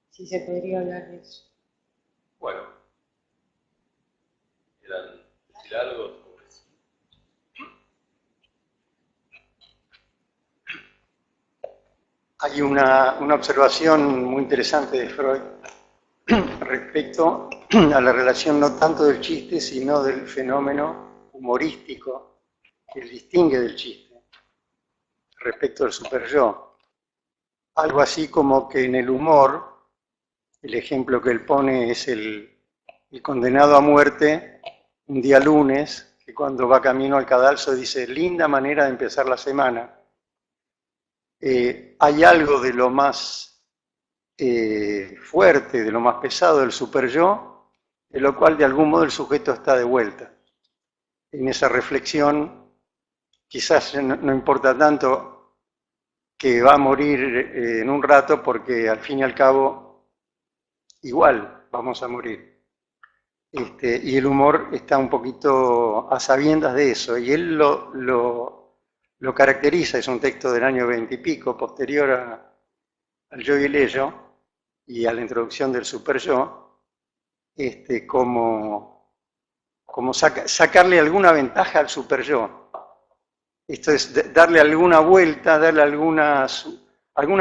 Si se podría hablar de eso. Bueno, ¿quieran decir algo sobre eso? Hay una observación muy interesante de Freud respecto a la relación no tanto del chiste, sino del fenómeno humorístico que distingue del chiste respecto al super-yo. Algo así como que en el humor, el ejemplo que él pone es el condenado a muerte un día lunes, que cuando va camino al cadalso dice, linda manera de empezar la semana. Hay algo de lo más fuerte, de lo más pesado del super-yo, de lo cual de algún modo el sujeto está de vuelta. En esa reflexión, quizás no importa tanto que va a morir en un rato, porque al fin y al cabo, igual vamos a morir. Y el humor está un poquito a sabiendas de eso, y él lo caracteriza, es un texto del año 20 y pico, posterior al yo y el ello, y a la introducción del super-yo, como sacarle alguna ventaja al super-yo. Esto es darle alguna vuelta, darle alguna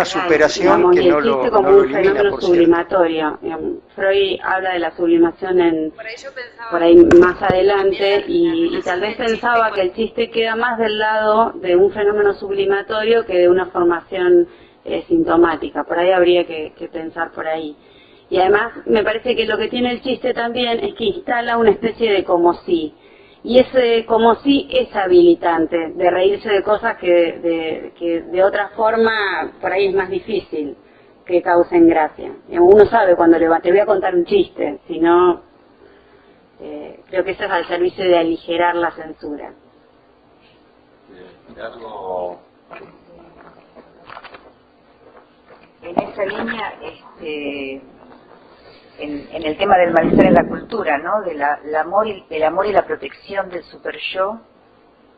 superación, que no lo elimina, por sublimatorio. Freud habla de la sublimación por ahí más adelante, y tal vez pensaba que el chiste queda más del lado de un fenómeno sublimatorio que de una formación sintomática. Por ahí habría que pensar por ahí. Y además me parece que lo que tiene el chiste también es que instala una especie de como si. Y ese como si es habilitante, de reírse de cosas que de otra forma por ahí es más difícil que causen gracia. Uno sabe cuando te voy a contar un chiste, si no, creo que eso es al servicio de aligerar la censura. En esa línea, en el tema del malestar en la cultura, ¿no? Del amor y la protección del super-yo,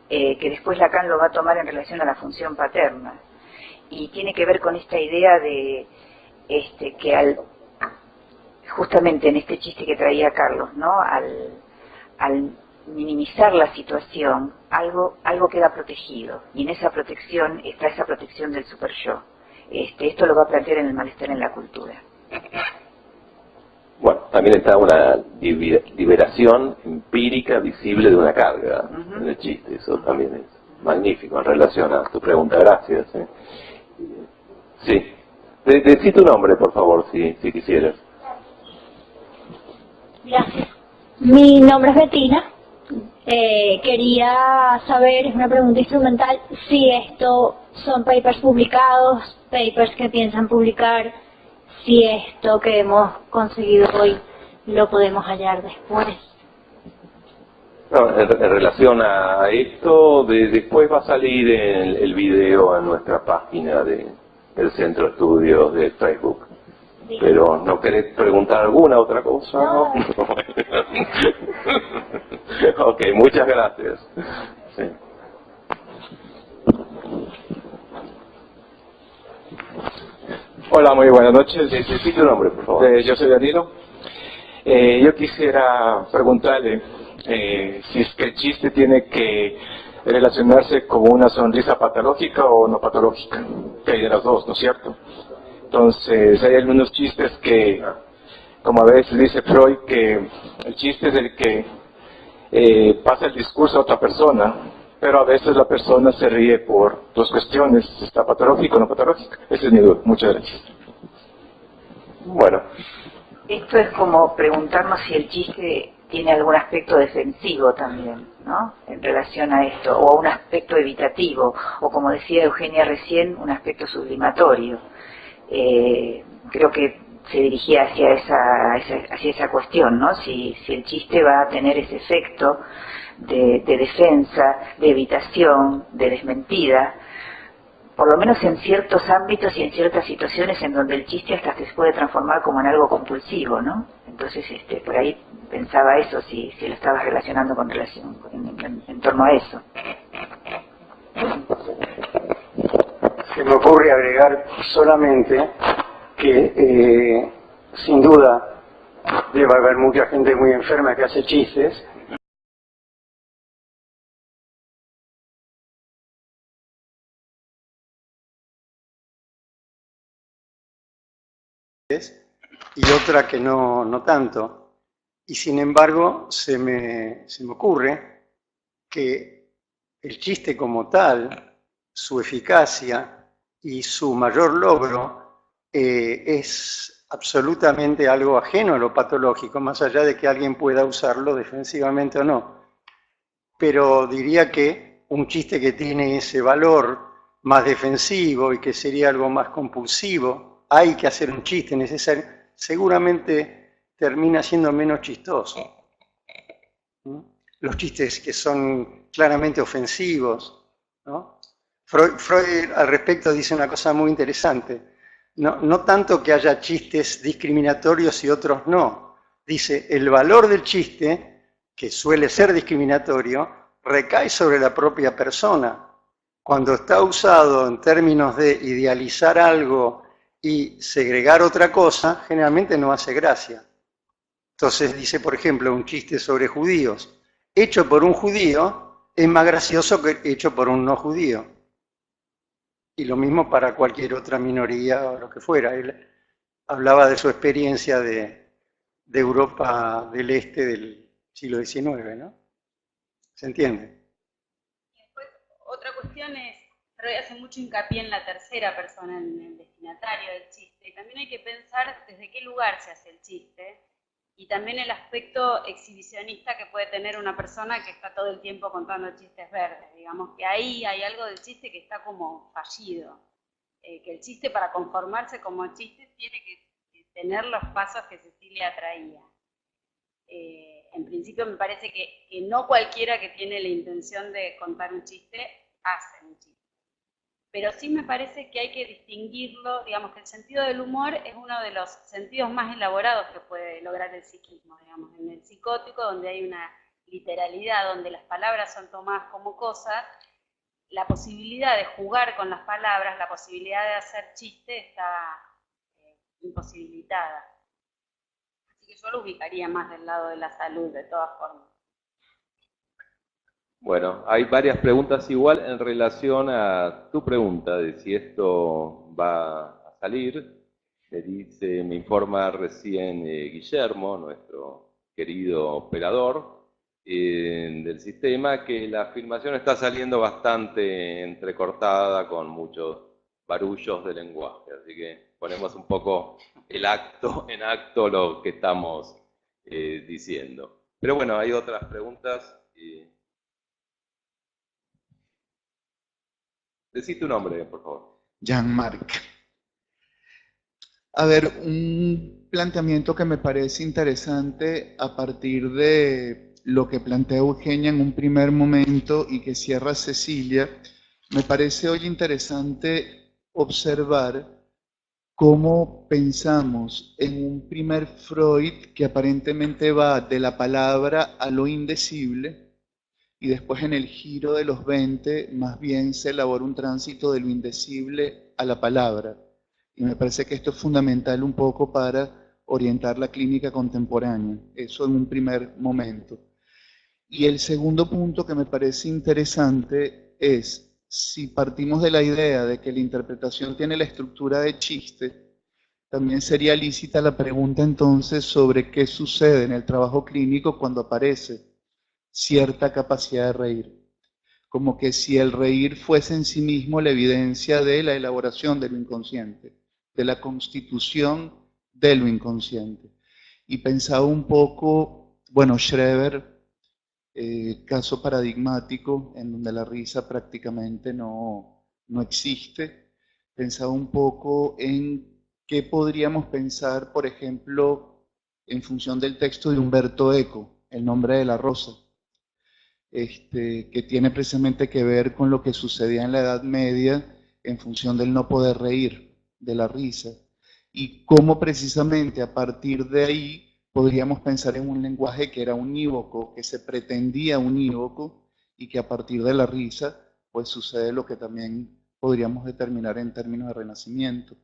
que después Lacan lo va a tomar en relación a la función paterna. Y tiene que ver con esta idea de que justamente en este chiste que traía Carlos, ¿no? Al minimizar la situación, algo queda protegido. Y en esa protección está esa protección del super-yo. Esto lo va a plantear en el malestar en la cultura. Bueno, también está una liberación empírica visible de una carga en el chiste. Eso también es magnífico en relación a tu pregunta. Gracias. Sí. Decí tu nombre, por favor, si quisieras. Gracias. Mi nombre es Betina. Quería saber, es una pregunta instrumental, si esto son papers publicados, papers que piensan publicar, si esto que hemos conseguido hoy lo podemos hallar después. No, en relación a esto, después va a salir el video en nuestra página del Centro de Estudios de Facebook. Sí. Pero ¿no querés preguntar alguna otra cosa? No. Ok, muchas gracias. Sí. Hola, muy buenas noches. Decí tu nombre, por favor. Yo soy Danilo. Yo quisiera preguntarle si es que el chiste tiene que relacionarse con una sonrisa patológica o no patológica, que hay de las dos, ¿no es cierto? Entonces, hay algunos chistes que, como a veces dice Freud, que el chiste es el que pasa el discurso a otra persona, pero a veces la persona se ríe por dos cuestiones, si está patológico o no patológico. Esa es mi duda. Muchas gracias. Bueno. Esto es como preguntarnos si el chiste tiene algún aspecto defensivo también, ¿no? En relación a esto, o un aspecto evitativo, o como decía Eugenia recién, un aspecto sublimatorio. Creo que se dirigía hacia esa cuestión, ¿no? Si el chiste va a tener ese efecto de defensa, de evitación, de desmentida, por lo menos en ciertos ámbitos y en ciertas situaciones en donde el chiste hasta se puede transformar como en algo compulsivo, ¿no? Entonces, por ahí pensaba eso, si lo estabas relacionando con relación en torno a eso. Se me ocurre agregar solamente que sin duda debe haber mucha gente muy enferma que hace chistes. Y otra que no tanto. Y sin embargo, se me ocurre que el chiste como tal, su eficacia y su mayor logro es absolutamente algo ajeno a lo patológico, más allá de que alguien pueda usarlo defensivamente o no. Pero diría que un chiste que tiene ese valor más defensivo y que sería algo más compulsivo, hay que hacer un chiste necesario, seguramente termina siendo menos chistoso. Los chistes que son claramente ofensivos, ¿no? Freud al respecto dice una cosa muy interesante. No tanto que haya chistes discriminatorios y otros no. Dice, el valor del chiste, que suele ser discriminatorio, recae sobre la propia persona. Cuando está usado en términos de idealizar algo y segregar otra cosa, generalmente no hace gracia. Entonces dice, por ejemplo, un chiste sobre judíos. Hecho por un judío es más gracioso que hecho por un no judío. Y lo mismo para cualquier otra minoría o lo que fuera. Él hablaba de su experiencia de Europa del Este del siglo XIX, ¿no? ¿Se entiende? Y después, otra cuestión es, Freud hace mucho hincapié en la tercera persona, en el destinatario del chiste. Y también hay que pensar desde qué lugar se hace el chiste. Y también el aspecto exhibicionista que puede tener una persona que está todo el tiempo contando chistes verdes. Digamos que ahí hay algo del chiste que está como fallido. Que el chiste, para conformarse como chiste, tiene que tener los pasos que Cecilia traía. En principio me parece que no cualquiera que tiene la intención de contar un chiste hace un chiste. Pero sí me parece que hay que distinguirlo, digamos que el sentido del humor es uno de los sentidos más elaborados que puede lograr el psiquismo, digamos, en el psicótico, donde hay una literalidad, donde las palabras son tomadas como cosas, la posibilidad de jugar con las palabras, la posibilidad de hacer chiste está imposibilitada. Así que yo lo ubicaría más del lado de la salud, de todas formas. Bueno, hay varias preguntas igual en relación a tu pregunta de si esto va a salir. Me informa recién Guillermo, nuestro querido operador del sistema, que la filmación está saliendo bastante entrecortada con muchos barullos de lenguaje. Así que ponemos un poco en acto lo que estamos diciendo. Pero bueno, hay otras preguntas. Decí tu nombre, por favor. Jean-Marc. A ver, un planteamiento que me parece interesante a partir de lo que plantea Eugenia en un primer momento y que cierra Cecilia, me parece hoy interesante observar cómo pensamos en un primer Freud que aparentemente va de la palabra a lo indecible, y después en el giro de los 20 más bien se elabora un tránsito de lo indecible a la palabra. Y me parece que esto es fundamental un poco para orientar la clínica contemporánea, eso en un primer momento. Y el segundo punto que me parece interesante es, si partimos de la idea de que la interpretación tiene la estructura de chiste, también sería lícita la pregunta entonces sobre qué sucede en el trabajo clínico cuando aparece cierta capacidad de reír, como que si el reír fuese en sí mismo la evidencia de la elaboración de lo inconsciente, de la constitución de lo inconsciente. Y pensaba un poco bueno, Schreber, caso paradigmático en donde la risa prácticamente no existe. Pensaba un poco en qué podríamos pensar, por ejemplo, en función del texto de Umberto Eco, El nombre de la rosa, que tiene precisamente que ver con lo que sucedía en la Edad Media en función del no poder reír, de la risa, y cómo precisamente a partir de ahí podríamos pensar en un lenguaje que era unívoco, que se pretendía unívoco, y que a partir de la risa, pues sucede lo que también podríamos determinar en términos de renacimiento.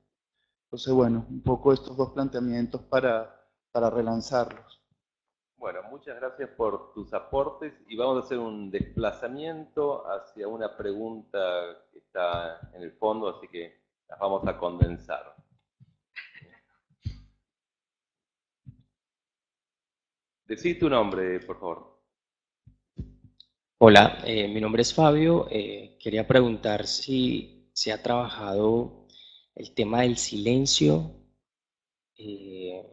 Entonces, bueno, un poco estos dos planteamientos para relanzarlos. Bueno, muchas gracias por tus aportes y vamos a hacer un desplazamiento hacia una pregunta que está en el fondo, así que las vamos a condensar. Decí tu nombre, por favor. Hola, mi nombre es Fabio. Quería preguntar si se ha trabajado el tema del silencio, en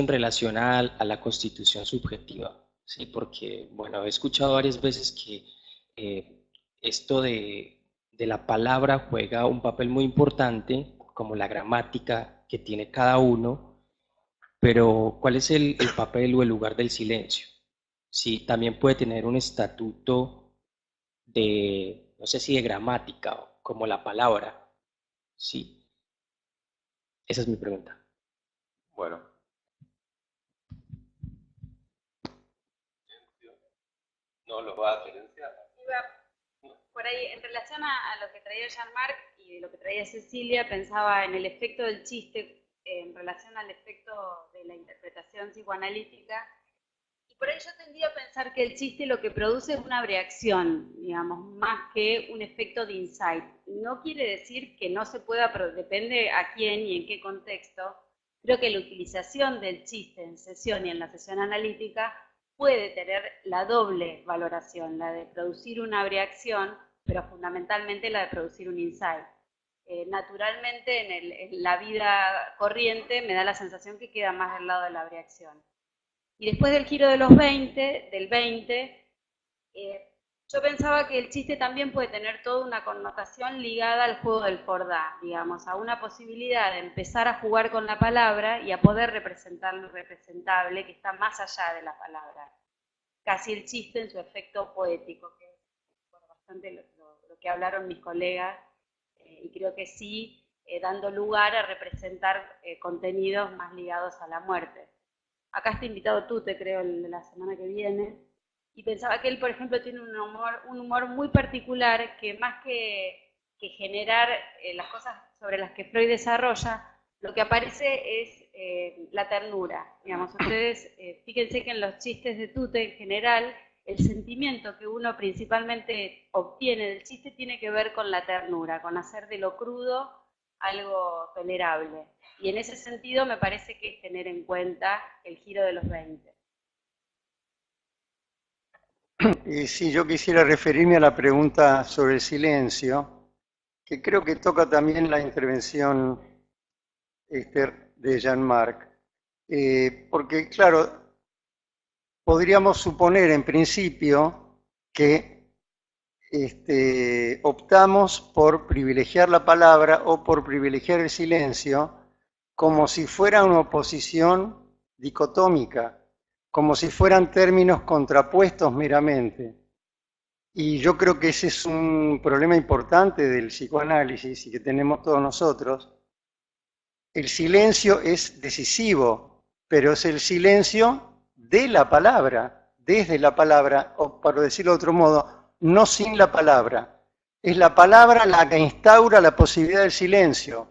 relación a la constitución subjetiva, ¿sí? Porque, bueno, he escuchado varias veces que esto de la palabra juega un papel muy importante, como la gramática que tiene cada uno, pero ¿cuál es el papel o el lugar del silencio? Sí, también puede tener un estatuto de, no sé si de gramática, como la palabra. Sí, esa es mi pregunta. Bueno. ¿No los va a silenciar? Por ahí, en relación a lo que traía Jean-Marc y lo que traía Cecilia, pensaba en el efecto del chiste en relación al efecto de la interpretación psicoanalítica. Y por ahí yo tendría a pensar que el chiste lo que produce es una reacción, digamos, más que un efecto de insight. No quiere decir que no se pueda, pero depende a quién y en qué contexto. Creo que la utilización del chiste en sesión y en la sesión analítica puede tener la doble valoración, la de producir una reacción, pero fundamentalmente la de producir un insight. Naturalmente en la vida corriente me da la sensación que queda más del lado de la reacción. Y después del giro de los 20, yo pensaba que el chiste también puede tener toda una connotación ligada al juego del fordá, digamos, a una posibilidad de empezar a jugar con la palabra y a poder representar lo irrepresentable que está más allá de la palabra. Casi el chiste en su efecto poético, que es bastante lo que hablaron mis colegas, y creo que sí, dando lugar a representar contenidos más ligados a la muerte. Acá está invitado Tute, creo, el de la semana que viene, y pensaba que él, por ejemplo, tiene un humor muy particular que más que generar las cosas sobre las que Freud desarrolla, lo que aparece es la ternura. Digamos, ustedes fíjense que en los chistes de Tute en general, el sentimiento que uno principalmente obtiene del chiste tiene que ver con la ternura, con hacer de lo crudo algo tolerable. Y en ese sentido me parece que es tener en cuenta el giro de los 20. Sí, yo quisiera referirme a la pregunta sobre el silencio, que creo que toca también la intervención de Jean-Marc, porque claro, podríamos suponer en principio que optamos por privilegiar la palabra o por privilegiar el silencio como si fuera una oposición dicotómica, como si fueran términos contrapuestos meramente. Y yo creo que ese es un problema importante del psicoanálisis y que tenemos todos nosotros. El silencio es decisivo, pero es el silencio de la palabra, desde la palabra, o para decirlo de otro modo, no sin la palabra. Es la palabra la que instaura la posibilidad del silencio.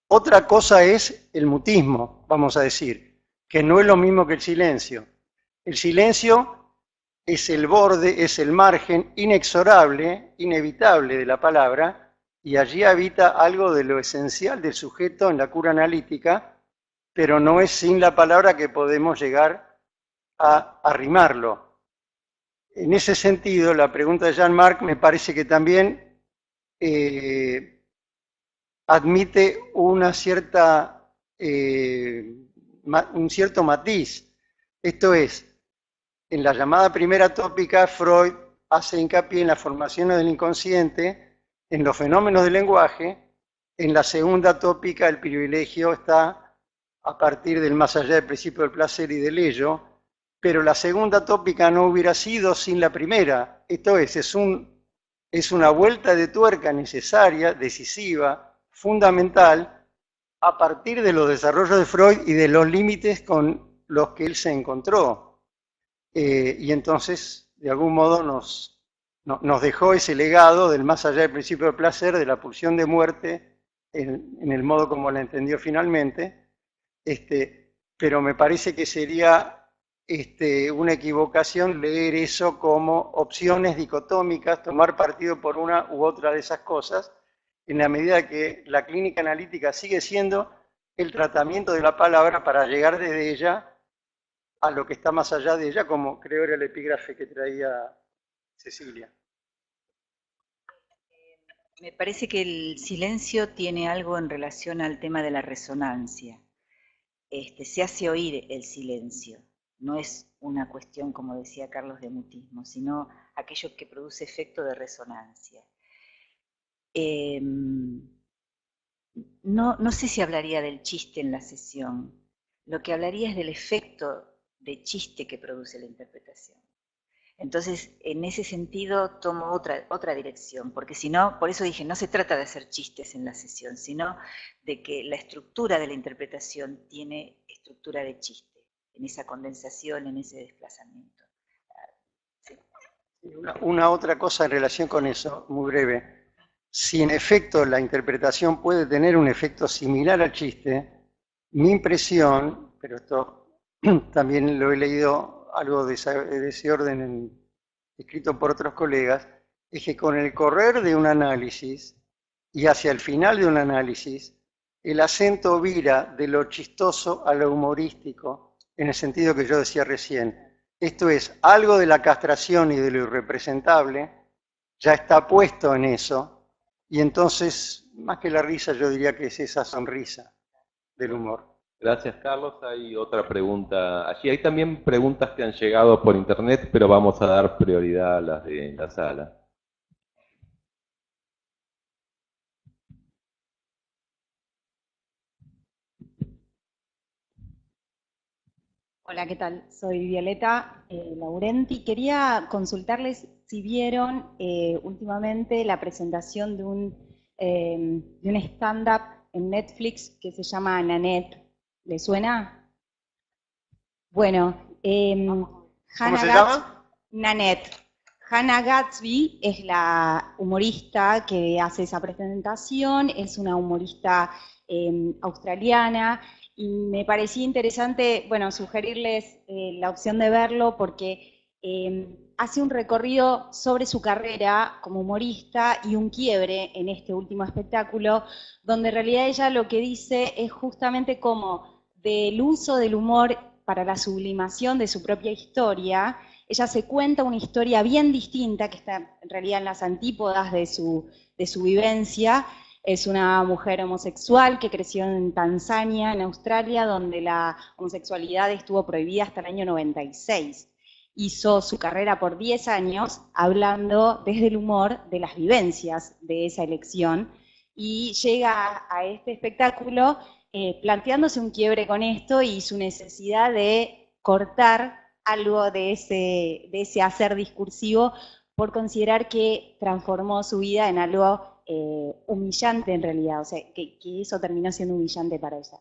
Otra cosa es el mutismo, vamos a decir, que no es lo mismo que el silencio. El silencio es el borde, es el margen inexorable, inevitable de la palabra, y allí habita algo de lo esencial del sujeto en la cura analítica, pero no es sin la palabra que podemos llegar a arrimarlo. En ese sentido, la pregunta de Jean-Marc me parece que también admite una cierta un cierto matiz. Esto es, en la llamada primera tópica, Freud hace hincapié en las formaciones del inconsciente, en los fenómenos del lenguaje. En la segunda tópica, el privilegio está a partir del más allá del principio del placer y del ello, pero la segunda tópica no hubiera sido sin la primera. Esto es una vuelta de tuerca necesaria, decisiva, fundamental, a partir de los desarrollos de Freud y de los límites con los que él se encontró. Y entonces, de algún modo, nos dejó ese legado del más allá del principio del placer, de la pulsión de muerte, en el modo como la entendió finalmente. Pero me parece que sería una equivocación leer eso como opciones dicotómicas, tomar partido por una u otra de esas cosas, en la medida que la clínica analítica sigue siendo el tratamiento de la palabra para llegar desde ella a lo que está más allá de ella, como creo era el epígrafe que traía Cecilia. Me parece que el silencio tiene algo en relación al tema de la resonancia. Se hace oír el silencio. No es una cuestión, como decía Carlos, de mutismo, sino aquello que produce efecto de resonancia. No sé si hablaría del chiste en la sesión. Lo que hablaría es del efecto de chiste que produce la interpretación. Entonces, en ese sentido, tomo otra dirección, porque si no, por eso dije, no se trata de hacer chistes en la sesión, sino de que la estructura de la interpretación tiene estructura de chiste, en esa condensación, en ese desplazamiento. Sí. Una otra cosa en relación con eso, muy breve. Si en efecto la interpretación puede tener un efecto similar al chiste, mi impresión, pero esto también lo he leído algo de ese orden escrito por otros colegas, es que con el correr de un análisis y hacia el final de un análisis, el acento vira de lo chistoso a lo humorístico, en el sentido que yo decía recién. Esto es, algo de la castración y de lo irrepresentable ya está puesto en eso, y entonces, más que la risa, yo diría que es esa sonrisa del humor. Gracias, Carlos. Hay otra pregunta allí. Hay también preguntas que han llegado por internet, pero vamos a dar prioridad a las de la sala. Hola, ¿qué tal? Soy Violeta Laurenti. Quería consultarles si vieron últimamente la presentación de un stand-up en Netflix que se llama Nanette. ¿Le suena? Bueno, ¿Cómo se llama? Nanette. Hannah Gadsby es la humorista que hace esa presentación, es una humorista australiana, y me parecía interesante, bueno, sugerirles la opción de verlo porque hace un recorrido sobre su carrera como humorista y un quiebre en este último espectáculo, donde en realidad ella lo que dice es justamente cómo del uso del humor para la sublimación de su propia historia, ella se cuenta una historia bien distinta, que está en realidad en las antípodas de su vivencia. Es una mujer homosexual que creció en Tanzania, en Australia, donde la homosexualidad estuvo prohibida hasta el año 96. Hizo su carrera por 10 años hablando desde el humor de las vivencias de esa elección, y llega a este espectáculo planteándose un quiebre con esto y su necesidad de cortar algo de ese hacer discursivo por considerar que transformó su vida en algo humillante en realidad, o sea, que eso terminó siendo humillante para ella.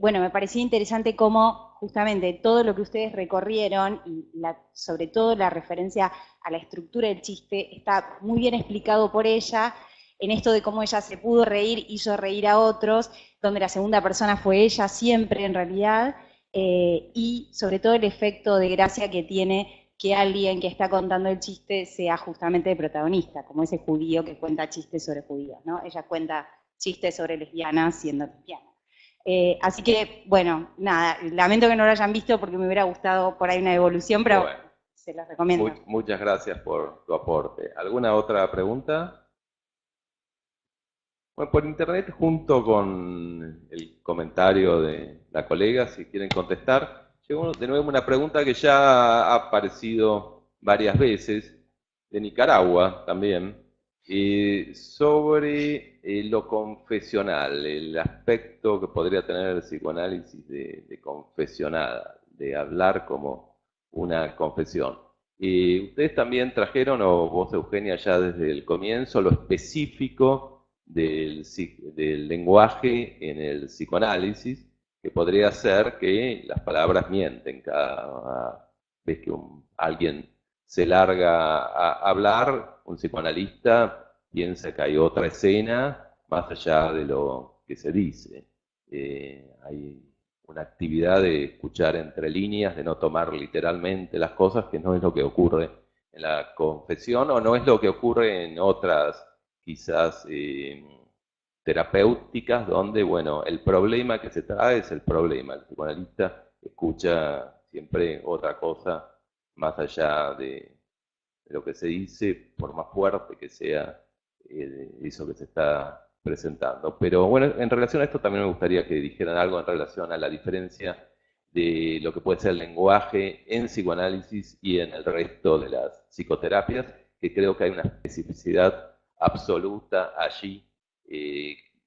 Bueno, me parecía interesante cómo justamente todo lo que ustedes recorrieron y sobre todo la referencia a la estructura del chiste está muy bien explicado por ella, en esto de cómo ella se pudo reír, hizo reír a otros, donde la segunda persona fue ella siempre en realidad, y sobre todo el efecto de gracia que tiene que alguien que está contando el chiste sea justamente el protagonista, como ese judío que cuenta chistes sobre judíos, ¿no? Ella cuenta chistes sobre lesbianas siendo lesbiana. Así que, bueno, nada, lamento que no lo hayan visto porque me hubiera gustado por ahí una evolución, pero bueno, se los recomiendo. Muchas gracias por tu aporte. ¿Alguna otra pregunta? Bueno, por internet, junto con el comentario de la colega, si quieren contestar, llegó de nuevo una pregunta que ya ha aparecido varias veces, de Nicaragua también, sobre lo confesional, el aspecto que podría tener el psicoanálisis de confesionada, de hablar como una confesión. Ustedes también trajeron, o vos, Eugenia, ya desde el comienzo, lo específico del lenguaje en el psicoanálisis, que podría ser que las palabras mienten. Cada vez que alguien se larga a hablar, un psicoanalista piensa que hay otra escena más allá de lo que se dice. Hay una actividad de escuchar entre líneas, de no tomar literalmente las cosas, que no es lo que ocurre en la confesión, o no es lo que ocurre en otras, quizás, terapéuticas, donde, bueno, el problema que se trae es el problema. El psicoanalista escucha siempre otra cosa más allá de lo que se dice, por más fuerte que sea eso que se está presentando. Pero bueno, en relación a esto también me gustaría que dijeran algo en relación a la diferencia de lo que puede ser el lenguaje en psicoanálisis y en el resto de las psicoterapias, que creo que hay una especificidad absoluta allí,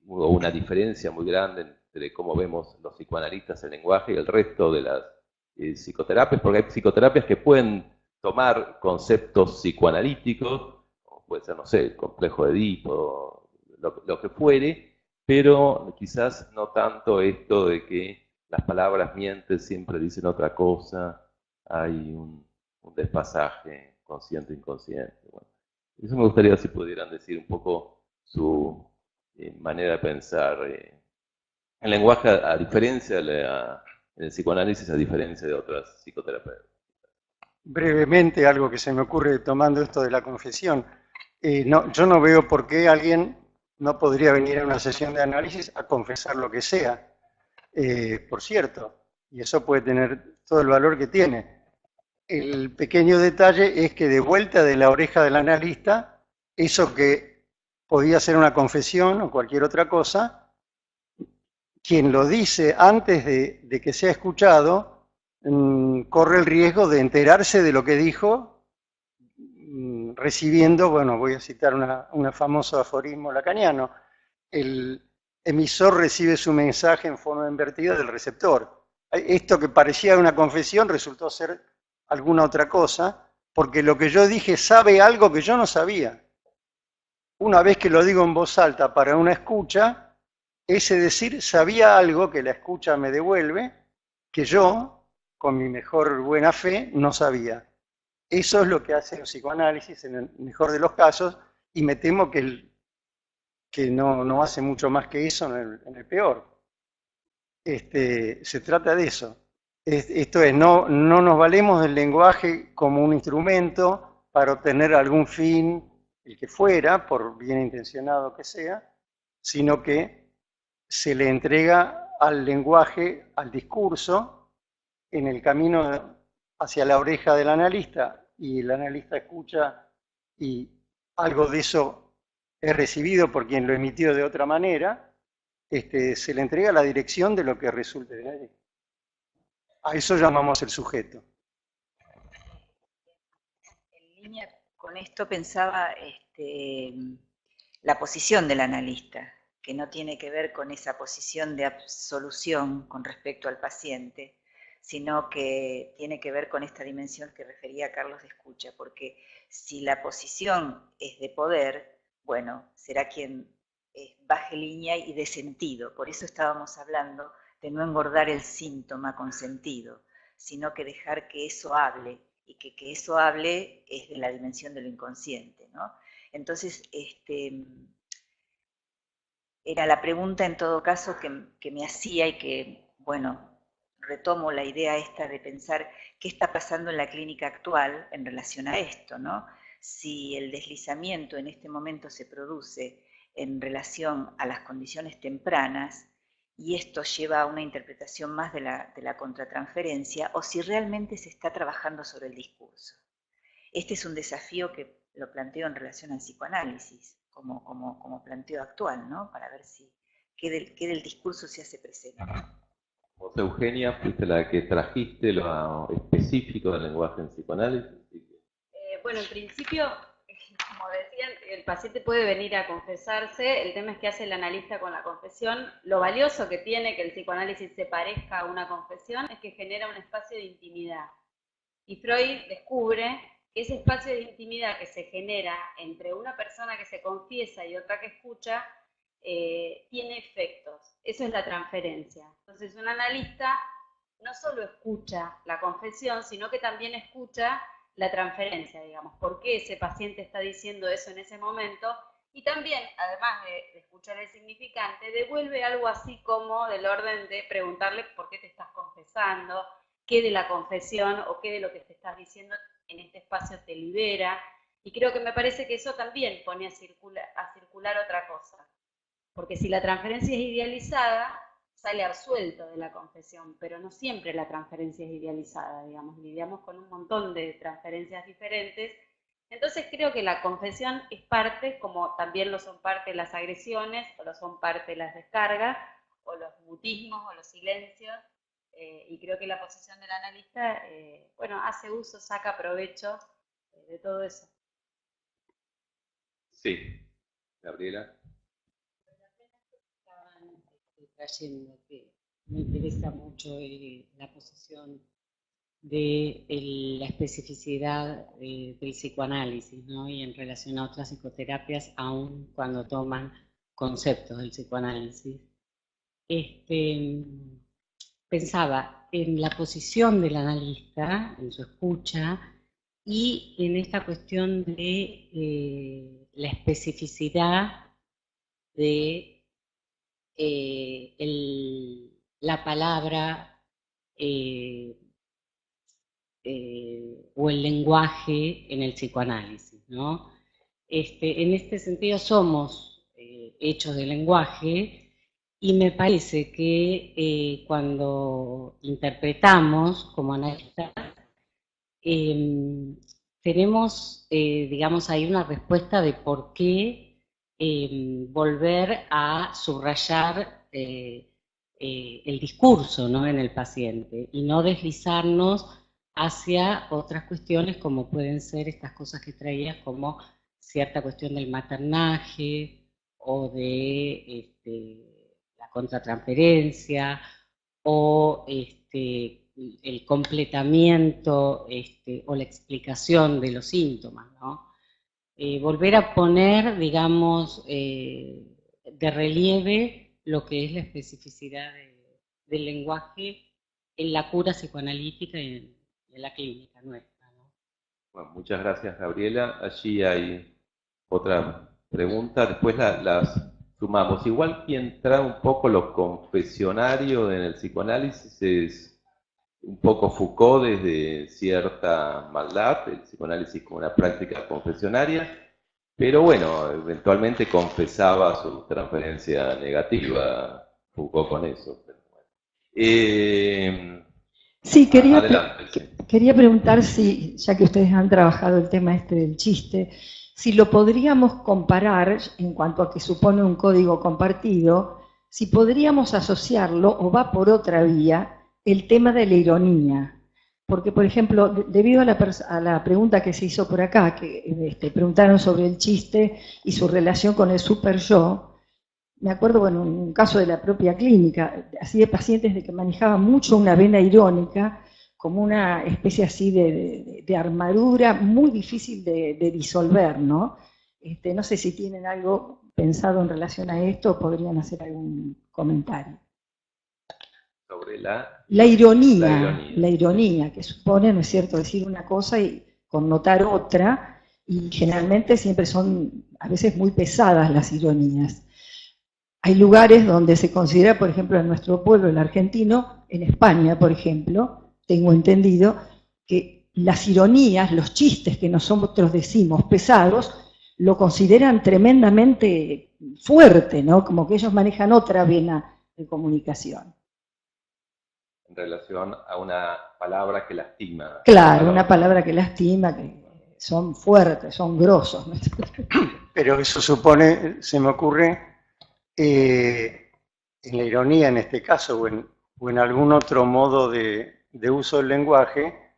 hubo una diferencia muy grande entre cómo vemos los psicoanalistas el lenguaje y el resto de las psicoterapias, porque hay psicoterapias que pueden tomar conceptos psicoanalíticos, como puede ser, no sé, el complejo de Edipo, lo que fuere, pero quizás no tanto esto de que las palabras mienten, siempre dicen otra cosa, hay un desfasaje consciente-inconsciente. Bueno, eso me gustaría si pudieran decir un poco su manera de pensar. El lenguaje, a diferencia en el psicoanálisis, a diferencia de otras psicoterapeutas. Brevemente, algo que se me ocurre tomando esto de la confesión. Yo no veo por qué alguien no podría venir a una sesión de análisis a confesar lo que sea, por cierto, y eso puede tener todo el valor que tiene. El pequeño detalle es que de vuelta de la oreja del analista, eso que podía ser una confesión o cualquier otra cosa, quien lo dice antes de que sea escuchado, corre el riesgo de enterarse de lo que dijo, recibiendo, bueno, voy a citar un famoso aforismo lacaniano, el emisor recibe su mensaje en forma invertida del receptor. Esto que parecía una confesión resultó ser alguna otra cosa, porque lo que yo dije sabe algo que yo no sabía. Una vez que lo digo en voz alta para una escucha, ese decir sabía algo que la escucha me devuelve, que yo, con mi mejor buena fe, no sabía. Eso es lo que hace el psicoanálisis en el mejor de los casos, y me temo que no hace mucho más que eso en el peor. Se trata de eso. Esto es, no nos valemos del lenguaje como un instrumento para obtener algún fin, el que fuera, por bien intencionado que sea, sino que se le entrega al lenguaje, al discurso, en el camino hacia la oreja del analista, y el analista escucha y algo de eso es recibido por quien lo emitió de otra manera, se le entrega la dirección de lo que resulte de ahí. A eso llamamos el sujeto. En línea con esto pensaba la posición del analista, que no tiene que ver con esa posición de absolución con respecto al paciente, sino que tiene que ver con esta dimensión que refería Carlos de escucha, porque si la posición es de poder, bueno, será quien baje línea y dé sentido. Por eso estábamos hablando de no engordar el síntoma con sentido, sino que dejar que eso hable, y que eso hable es de la dimensión de lo inconsciente, ¿no? Entonces, era la pregunta en todo caso que me hacía y que, bueno, retomo la idea esta de pensar qué está pasando en la clínica actual en relación a esto, ¿no? Si el deslizamiento en este momento se produce en relación a las condiciones tempranas y esto lleva a una interpretación más de la contratransferencia, o si realmente se está trabajando sobre el discurso. Este es un desafío que lo planteo en relación al psicoanálisis, como planteo actual, ¿no? Para ver si qué del discurso se hace presente. Vos, Eugenia, fuiste la que trajiste lo específico del lenguaje en psicoanálisis. Bueno, en principio, como decían, el paciente puede venir a confesarse, el tema es qué hace el analista con la confesión. Lo valioso que tiene que el psicoanálisis se parezca a una confesión es que genera un espacio de intimidad. Y Freud descubre que ese espacio de intimidad que se genera entre una persona que se confiesa y otra que escucha, tiene efectos. Eso es la transferencia. Entonces, un analista no solo escucha la confesión, sino que también escucha la transferencia, digamos, por qué ese paciente está diciendo eso en ese momento, y también, además de escuchar el significante, devuelve algo así como del orden de preguntarle por qué te estás confesando, qué de la confesión o qué de lo que te estás diciendo en este espacio te libera, y creo que me parece que eso también pone a circular otra cosa, porque si la transferencia es idealizada, sale absuelto de la confesión, pero no siempre la transferencia es idealizada, digamos, lidiamos con un montón de transferencias diferentes. Entonces creo que la confesión es parte, como también lo son parte las agresiones, o lo son parte las descargas, o los mutismos, o los silencios, y creo que la posición del analista, bueno, hace uso, saca provecho de todo eso. Sí, Gabriela. Trayendo, que me interesa mucho la posición de la especificidad del psicoanálisis, ¿no? Y en relación a otras psicoterapias, aun cuando toman conceptos del psicoanálisis. Pensaba en la posición del analista, en su escucha, y en esta cuestión de la especificidad de la palabra o el lenguaje en el psicoanálisis, ¿no? En este sentido somos hechos de lenguaje, y me parece que cuando interpretamos como analistas tenemos, digamos, ahí una respuesta de por qué volver a subrayar el discurso, ¿no? En el paciente, y no deslizarnos hacia otras cuestiones como pueden ser estas cosas que traías, como cierta cuestión del maternaje o de la contratransferencia o el completamiento o la explicación de los síntomas, ¿no? Volver a poner, digamos, de relieve lo que es la especificidad del lenguaje en la cura psicoanalítica y en la clínica nuestra, ¿no? Bueno, muchas gracias, Gabriela. Allí hay otra pregunta, después las sumamos. Igual que entrar un poco lo confesionario en el psicoanálisis es un poco Foucault desde cierta maldad, el psicoanálisis como una práctica confesionaria, pero bueno, eventualmente confesaba su transferencia negativa, Foucault con eso. Pero bueno. Sí, Adelante. Quería preguntar si, ya que ustedes han trabajado el tema del chiste, si lo podríamos comparar en cuanto a que supone un código compartido, si podríamos asociarlo, o va por otra vía, el tema de la ironía. Porque, por ejemplo, debido a la pregunta que se hizo por acá, que preguntaron sobre el chiste y su relación con el super yo, me acuerdo, bueno, un caso de la propia clínica, así de pacientes de que manejaban mucho una vena irónica, como una especie así de armadura muy difícil de disolver, ¿no? No sé si tienen algo pensado en relación a esto o podrían hacer algún comentario. Sobre la ironía, que supone, ¿no es cierto?, decir una cosa y connotar otra, y generalmente siempre son a veces muy pesadas las ironías. Hay lugares donde se considera, por ejemplo, en nuestro pueblo, el argentino, en España, por ejemplo, tengo entendido que las ironías, los chistes que nosotros decimos pesados, lo consideran tremendamente fuerte, ¿no? Como que ellos manejan otra vena de comunicación. En relación a una palabra que lastima. Claro, una palabra que lastima, que son fuertes, son grosos, ¿no? pero eso supone, se me ocurre, en la ironía en este caso, o en algún otro modo de uso del lenguaje,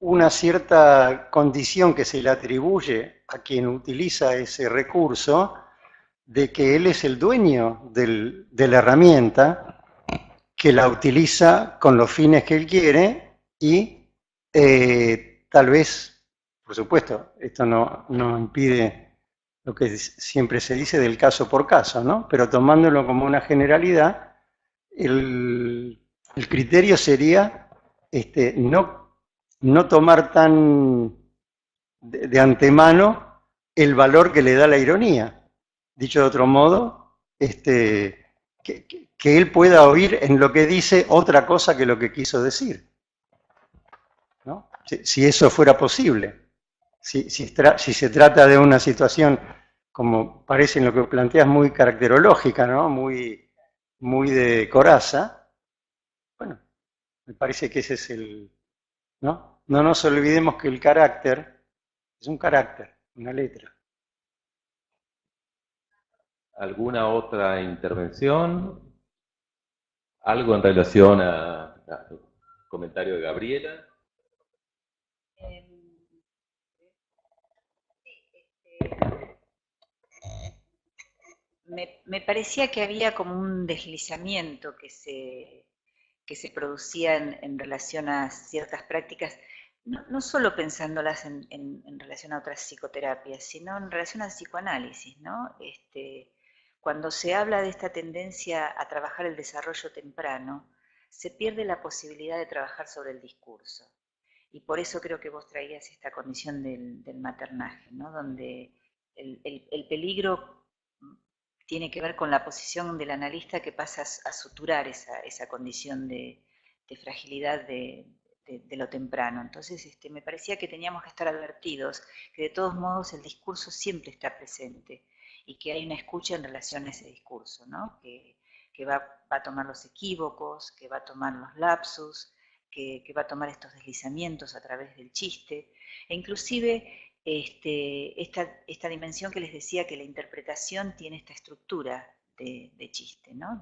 una cierta condición que se le atribuye a quien utiliza ese recurso, de que él es el dueño de la herramienta, que la utiliza con los fines que él quiere y tal vez, por supuesto, esto no impide lo que siempre se dice del caso por caso, ¿no? Pero tomándolo como una generalidad, el criterio sería no tomar tan de antemano el valor que le da la ironía. Dicho de otro modo, que él pueda oír en lo que dice otra cosa que lo que quiso decir, ¿no? Si eso fuera posible. Si se trata de una situación, como parece en lo que planteas, muy caracterológica, ¿no? Muy de coraza, bueno, me parece que ese es el... ¿no? No nos olvidemos que el carácter es un carácter, una letra. ¿Alguna otra intervención? ¿Algo en relación al comentario de Gabriela? Me parecía que había como un deslizamiento que se producía en relación a ciertas prácticas, no solo pensándolas en relación a otras psicoterapias, sino en relación al psicoanálisis, ¿no? Cuando se habla de esta tendencia a trabajar el desarrollo temprano, se pierde la posibilidad de trabajar sobre el discurso. Y por eso creo que vos traías esta condición del maternaje, ¿no? Donde el peligro tiene que ver con la posición del analista que pasa a suturar esa condición de fragilidad de lo temprano. Entonces me parecía que teníamos que estar advertidos que de todos modos el discurso siempre está presente y que hay una escucha en relación a ese discurso, ¿no? Que va a tomar los equívocos, que va a tomar los lapsus, que va a tomar estos deslizamientos a través del chiste, e inclusive esta dimensión que les decía que la interpretación tiene esta estructura de chiste, ¿no?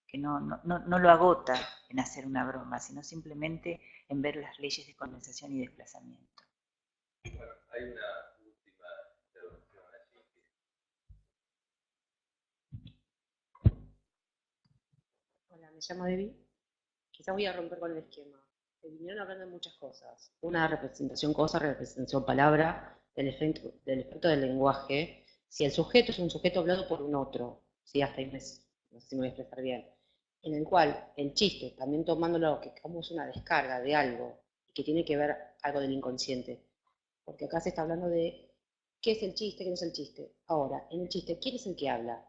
Que no lo agota en hacer una broma, sino simplemente en ver las leyes de condensación y desplazamiento. Bueno, hay una última intervención allí. Hola, me llamo Debbie. Quizás voy a romper con el esquema. Vinieron hablando de muchas cosas. Una, representación cosa, representación palabra, del efecto del lenguaje. Si el sujeto es un sujeto hablado por un otro, ¿sí? Hasta ahí no sé si me voy a expresar bien, en el cual el chiste, también tomándolo como es una descarga de algo, que tiene que ver algo del inconsciente. Porque acá se está hablando de qué es el chiste, qué no es el chiste. Ahora, en el chiste, ¿quién es el que habla?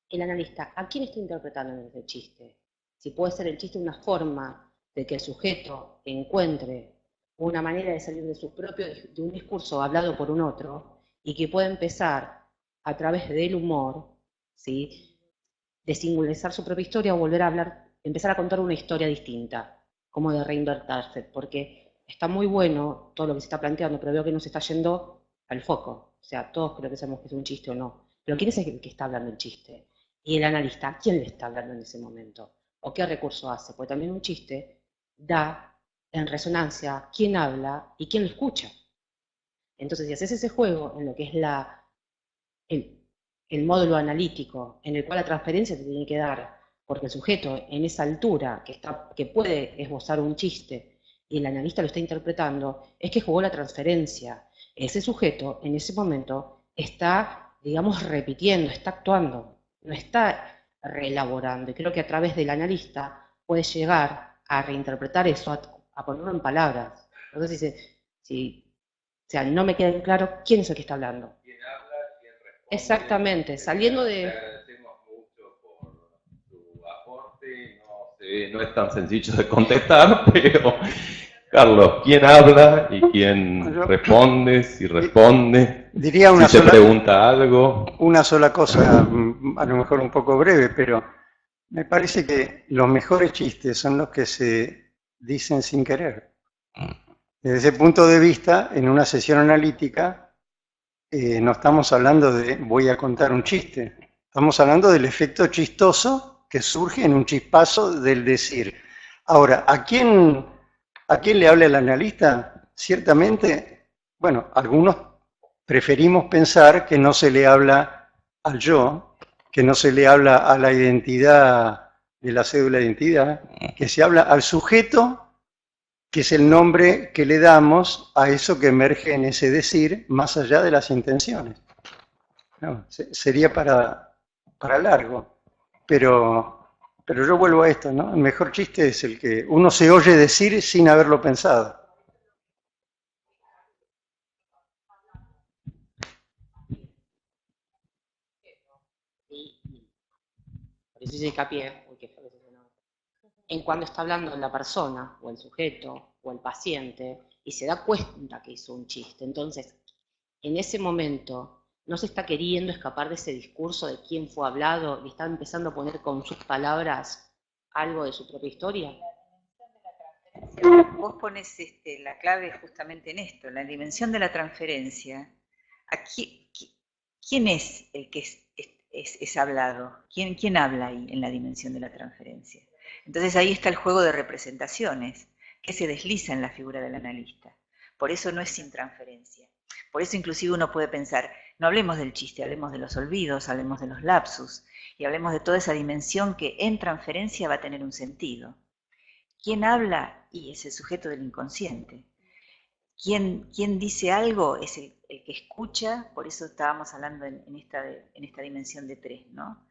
El analista, ¿a quién está interpretando en el chiste? Si puede ser el chiste una forma de que el sujeto encuentre una manera de salir de su propio, de un discurso hablado por un otro, y que pueda empezar a través del humor, ¿sí?, de singularizar su propia historia o volver a hablar, empezar a contar una historia distinta, como de reinvertirse, porque está muy bueno todo lo que se está planteando, pero veo que no se está yendo al foco. O sea, todos creo que sabemos que es un chiste o no, pero ¿quién es el que está hablando el chiste? Y el analista, ¿quién le está hablando en ese momento? ¿O qué recurso hace? Porque también un chiste da en resonancia quién habla y quién lo escucha. Entonces, si haces ese juego en lo que es el módulo analítico, en el cual la transferencia te tiene que dar, porque el sujeto en esa altura que puede esbozar un chiste y el analista lo está interpretando, es que jugó la transferencia. Ese sujeto en ese momento está, digamos, repitiendo, está actuando, no está reelaborando. Y creo que a través del analista puede llegar a reinterpretar eso, a ponerlo en palabras. Entonces, o sea, no me queda claro quién es el que está hablando. ¿Quién habla? ¿Quién responde? Exactamente, saliendo de... Le agradecemos mucho por su aporte. No es tan sencillo de contestar, pero Carlos, ¿quién habla y quién responde? Si responde, diría si te pregunta algo. Una sola cosa, a lo mejor un poco breve, pero me parece que los mejores chistes son los que se dicen sin querer. Desde ese punto de vista, en una sesión analítica, no estamos hablando de voy a contar un chiste, estamos hablando del efecto chistoso que surge en un chispazo del decir. Ahora, ¿a quién le habla el analista? Ciertamente, bueno, algunos preferimos pensar que no se le habla al yo, que no se le habla a la identidad de la cédula de identidad, que se habla al sujeto, que es el nombre que le damos a eso que emerge en ese decir, más allá de las intenciones. No, sería para largo, pero yo vuelvo a esto, ¿no? El mejor chiste es el que uno se oye decir sin haberlo pensado. Por eso hice hincapié, en cuando está hablando la persona, o el sujeto, o el paciente, y se da cuenta que hizo un chiste. Entonces, en ese momento, no se está queriendo escapar de ese discurso de quién fue hablado, y está empezando a poner con sus palabras algo de su propia historia. Vos pones la clave justamente en esto, en la dimensión de la transferencia. ¿Quién es el que es hablado? ¿Quién habla ahí en la dimensión de la transferencia? Entonces ahí está el juego de representaciones que se desliza en la figura del analista. Por eso no es sin transferencia. Por eso inclusive uno puede pensar, no hablemos del chiste, hablemos de los olvidos, hablemos de los lapsus, y hablemos de toda esa dimensión que en transferencia va a tener un sentido. ¿Quién habla? Y es el sujeto del inconsciente. ¿Quién dice algo? Es el que escucha, por eso estábamos hablando en esta dimensión de 3, ¿no?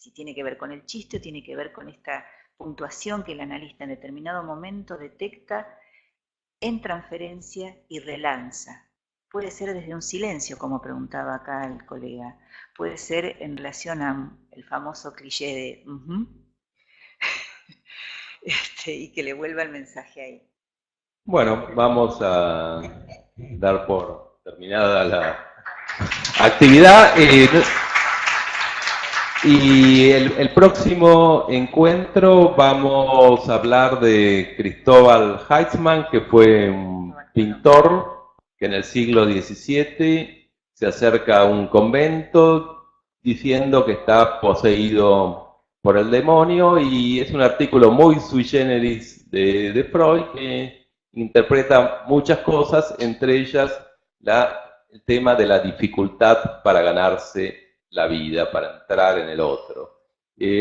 Si tiene que ver con el chiste o tiene que ver con esta puntuación que el analista en determinado momento detecta en transferencia y relanza. Puede ser desde un silencio, como preguntaba acá el colega. Puede ser en relación al famoso cliché de y que le vuelva el mensaje ahí. Bueno, vamos a dar por terminada la actividad. Y el próximo encuentro vamos a hablar de Cristóbal Heitzman, que fue un pintor que en el siglo XVII se acerca a un convento diciendo que está poseído por el demonio, y es un artículo muy sui generis de Freud que interpreta muchas cosas, entre ellas el tema de la dificultad para ganarse la vida, para entrar en el otro.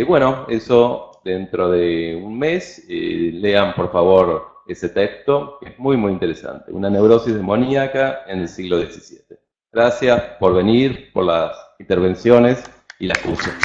Bueno, eso dentro de un mes. Lean por favor ese texto, que es muy muy interesante. Una neurosis demoníaca en el siglo XVII. Gracias por venir, por las intervenciones y la excusa.